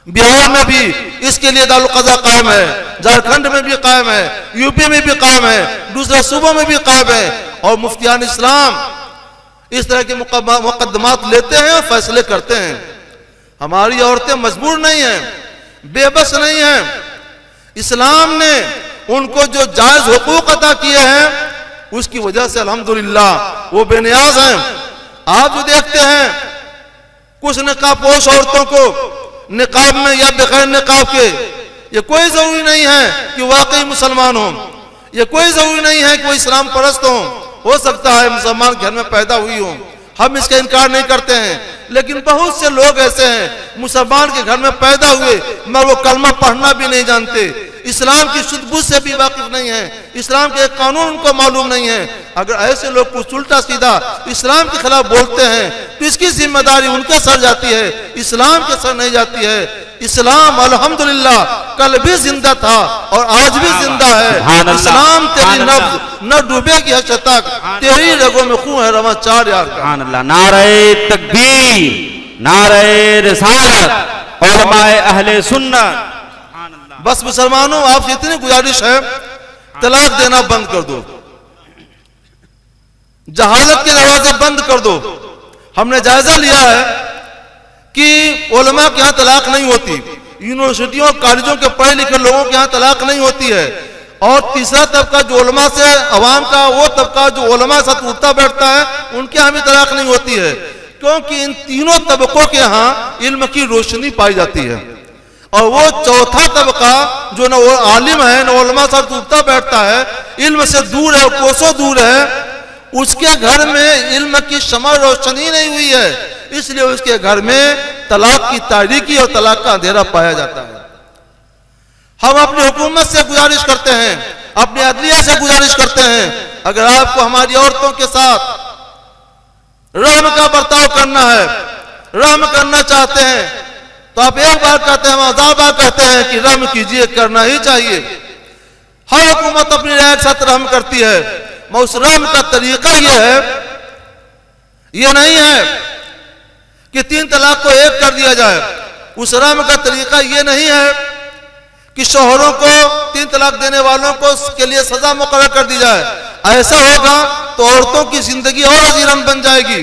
बिहार में भी इसके लिए दारुल क़ज़ा कायम है, झारखंड में भी कायम है, यूपी में भी कायम है, दूसरे सूबों में भी कायम है, और मुफ्तियान इस्लाम इस तरह के मुकदमात लेते हैं और फैसले करते हैं। हमारी औरतें मजबूर नहीं हैं, बेबस नहीं हैं। इस्लाम ने उनको जो जायज हुकूक अता किए हैं उसकी वजह से अल्हम्दुलिल्लाह वो बेनियाज हैं। आप जो देखते हैं कुछ निकाबपोश औरतों को निकाब में या बगैर निकाब के, ये कोई जरूरी नहीं है कि वाकई मुसलमान हो, ये कोई जरूरी नहीं है कि वो इस्लाम परस्त हो सकता है मुसलमान घर में पैदा हुई हो, हम इसका इनकार नहीं करते हैं। लेकिन बहुत से लोग ऐसे हैं मुसलमान के घर में पैदा हुए मगर वो कलमा पढ़ना भी नहीं जानते, इस्लाम की शुद्ध से भी वाकिफ नहीं है, इस्लाम के कानून उनको मालूम नहीं है। अगर ऐसे लोग कुछ उल्टा सीधा इस्लाम के खिलाफ बोलते हैं तो इसकी जिम्मेदारी उनके सर जाती है, इस्लाम के सर नहीं जाती है। इस्लाम अल्हम्दुलिल्लाह कल भी जिंदा था और आज भी जिंदा है। इस्लाम तेरी नब्ज न डूबेगी हद तक, तेरी रगों में खून है रवा 4 यार का। नारे तकबीर, नारे रिसालत, उलमाए अहले सुन्नत। बस मुसलमानों आपसे इतनी गुजारिश है, तलाक देना बंद कर दो, जहालत के दरवाजे बंद कर दो। हमने जायजा लिया है कि उलमा के यहाँ तलाक नहीं होती, यूनिवर्सिटियों कॉलेजों के पढ़े लिखे लोगों के यहाँ तलाक नहीं होती है। और तीसरा तबका जो उलमा से अवाम का, वो तबका जो उलमा साथ उठता बैठता है, उनके यहाँ भी तलाक नहीं होती है, क्योंकि इन तीनों तबकों के यहाँ इल्म की रोशनी पाई जाती है। और वो चौथा तबका जो न वो आलिम है न उलमा साथ उठता बैठता है, इल्म से दूर है, कोसों दूर है, उसके घर में इल्म की शमा रोशनी नहीं हुई है, इसलिए उसके घर में तलाक की तारीकी और तलाक का अंधेरा पाया जाता है। हम अपनी हुकूमत से गुजारिश करते हैं, अपनी अदलिया से गुजारिश करते हैं, अगर आपको हमारी औरतों के साथ रहम का बर्ताव करना है, रहम करना चाहते हैं, तो आप एक बार कहते हैं, हम 1000 बार कहते हैं कि रहम कीजिए, करना ही चाहिए। हर हुकूमत अपनी राय के साथ रहम करती है, मगर उस रहम का तरीका यह है, यह नहीं है कि 3 तलाक को 1 कर दिया जाए। उस रहम का तरीका यह नहीं है कि शोहरों को 3 तलाक देने वालों को के लिए सजा मुकर्रर कर दी जाए। ऐसा होगा तो औरतों की जिंदगी और अजीरम बन जाएगी।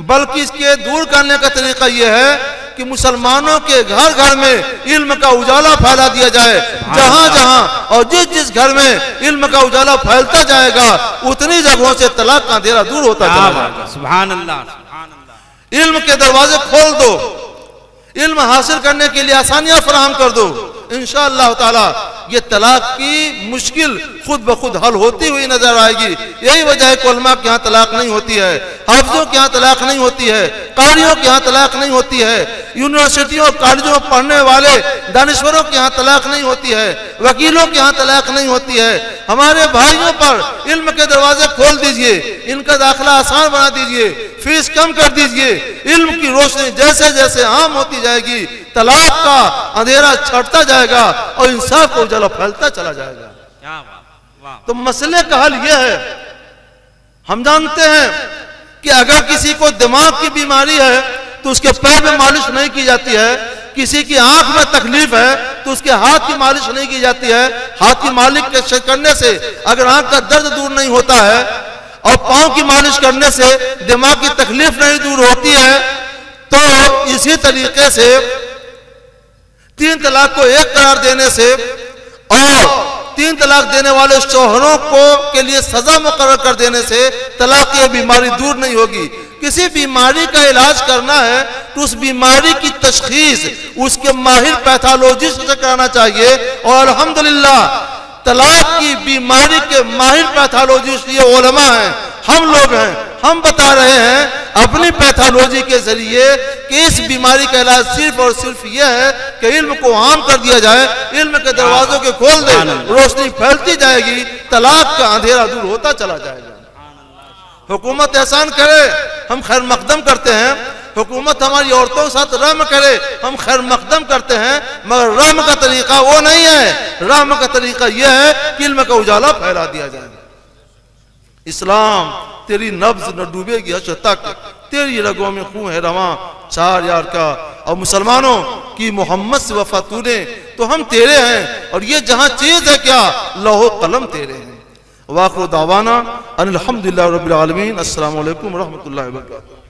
बल्कि इसके दूर करने का तरीका यह है कि मुसलमानों के घर घर में इल्म का उजाला फैला दिया जाए। जहां जहां और जिस जिस घर में इल्म का उजाला फैलता जाएगा, उतनी जगहों से तलाक का अंधेरा दूर होता जाएगा। सुभान अल्लाह, सुभान अल्लाह। इल्म के दरवाजे खोल दो, इल्म हासिल करने के लिए आसानियां फराहम कर दो, इंशाअल्लाह ताला ये तलाक की मुश्किल खुद ब खुद हल होती हुई नजर आएगी। यही वजह है कि उलमा के यहाँ तलाक नहीं होती है, हाफिजों के यहाँ तलाक नहीं होती है, कारियों के यहाँ तलाक नहीं होती है, यूनिवर्सिटियों कॉलेजों में पढ़ने वाले दानिश्वरों के यहाँ तलाक नहीं होती है, वकीलों के यहाँ तलाक नहीं होती है। हमारे भाइयों पर इल्म के दरवाजे खोल दीजिए, इनका दाखिला आसान बना दीजिए, फीस कम कर दीजिए। इल्म की रोशनी जैसे जैसे आम होती जाएगी, तलाक का अंधेरा छटता जाएगा और इंसाफ का उजाला फैलता चला जाएगा। तो मसले का हल यह है, हम जानते हैं कि अगर किसी को दिमाग की बीमारी है तो उसके पैर में मालिश नहीं की जाती है, किसी की आंख में तकलीफ है तो उसके हाथ की मालिश नहीं की जाती है। हाथ की मालिश करने से अगर आंख का दर्द दूर नहीं होता है और पांव की मालिश करने से दिमाग की तकलीफ नहीं दूर होती है, तो इसी तरीके से 3 तलाक को 1 करार देने से और 3 तलाक देने वाले शौहरों को के लिए सजा मुकर्रर कर देने से तलाक की बीमारी दूर नहीं होगी। किसी बीमारी का इलाज करना है तो उस बीमारी की तशखीस उसके माहिर पैथोलॉजिस्ट से कराना चाहिए। और अल्हम्दुलिल्लाह तलाक की बीमारी के माहिर पैथोलॉजिस्ट ये उलमा हैं, हम लोग हैं। हम बता रहे हैं अपनी पैथोलॉजी के जरिए कि इस बीमारी का इलाज सिर्फ और सिर्फ यह है कि इल्म को आम कर दिया जाए, इल्म के दरवाजों के खोल दे, रोशनी फैलती जाएगी, तलाक का अंधेरा दूर होता चला जाएगा। हुकूमत एहसान करे, हम खैर मकदम करते हैं, हुकूमत हमारी औरतों के साथ रहम करे, हम खैर मकदम करते हैं, मगर रहम का तरीका वो नहीं है। रहम का तरीका यह है कि इल्म का उजाला फैला दिया जाए। इस्लाम तेरी नब्ज न डूबेगी हद तक, तेरी रगों में खून है रवां 4 यार का। और मुसलमानों की मोहम्मद से वफा तूने तो हम तेरे हैं, और ये जहां चीज है क्या लौह कलम तेरे हैं। वाखिर दावाना अनिल हम्दुलिल्लाहि रब्बिल आलमीन। अस्सलामु अलैकुम व रहमतुल्लाहि व बरकातुहू।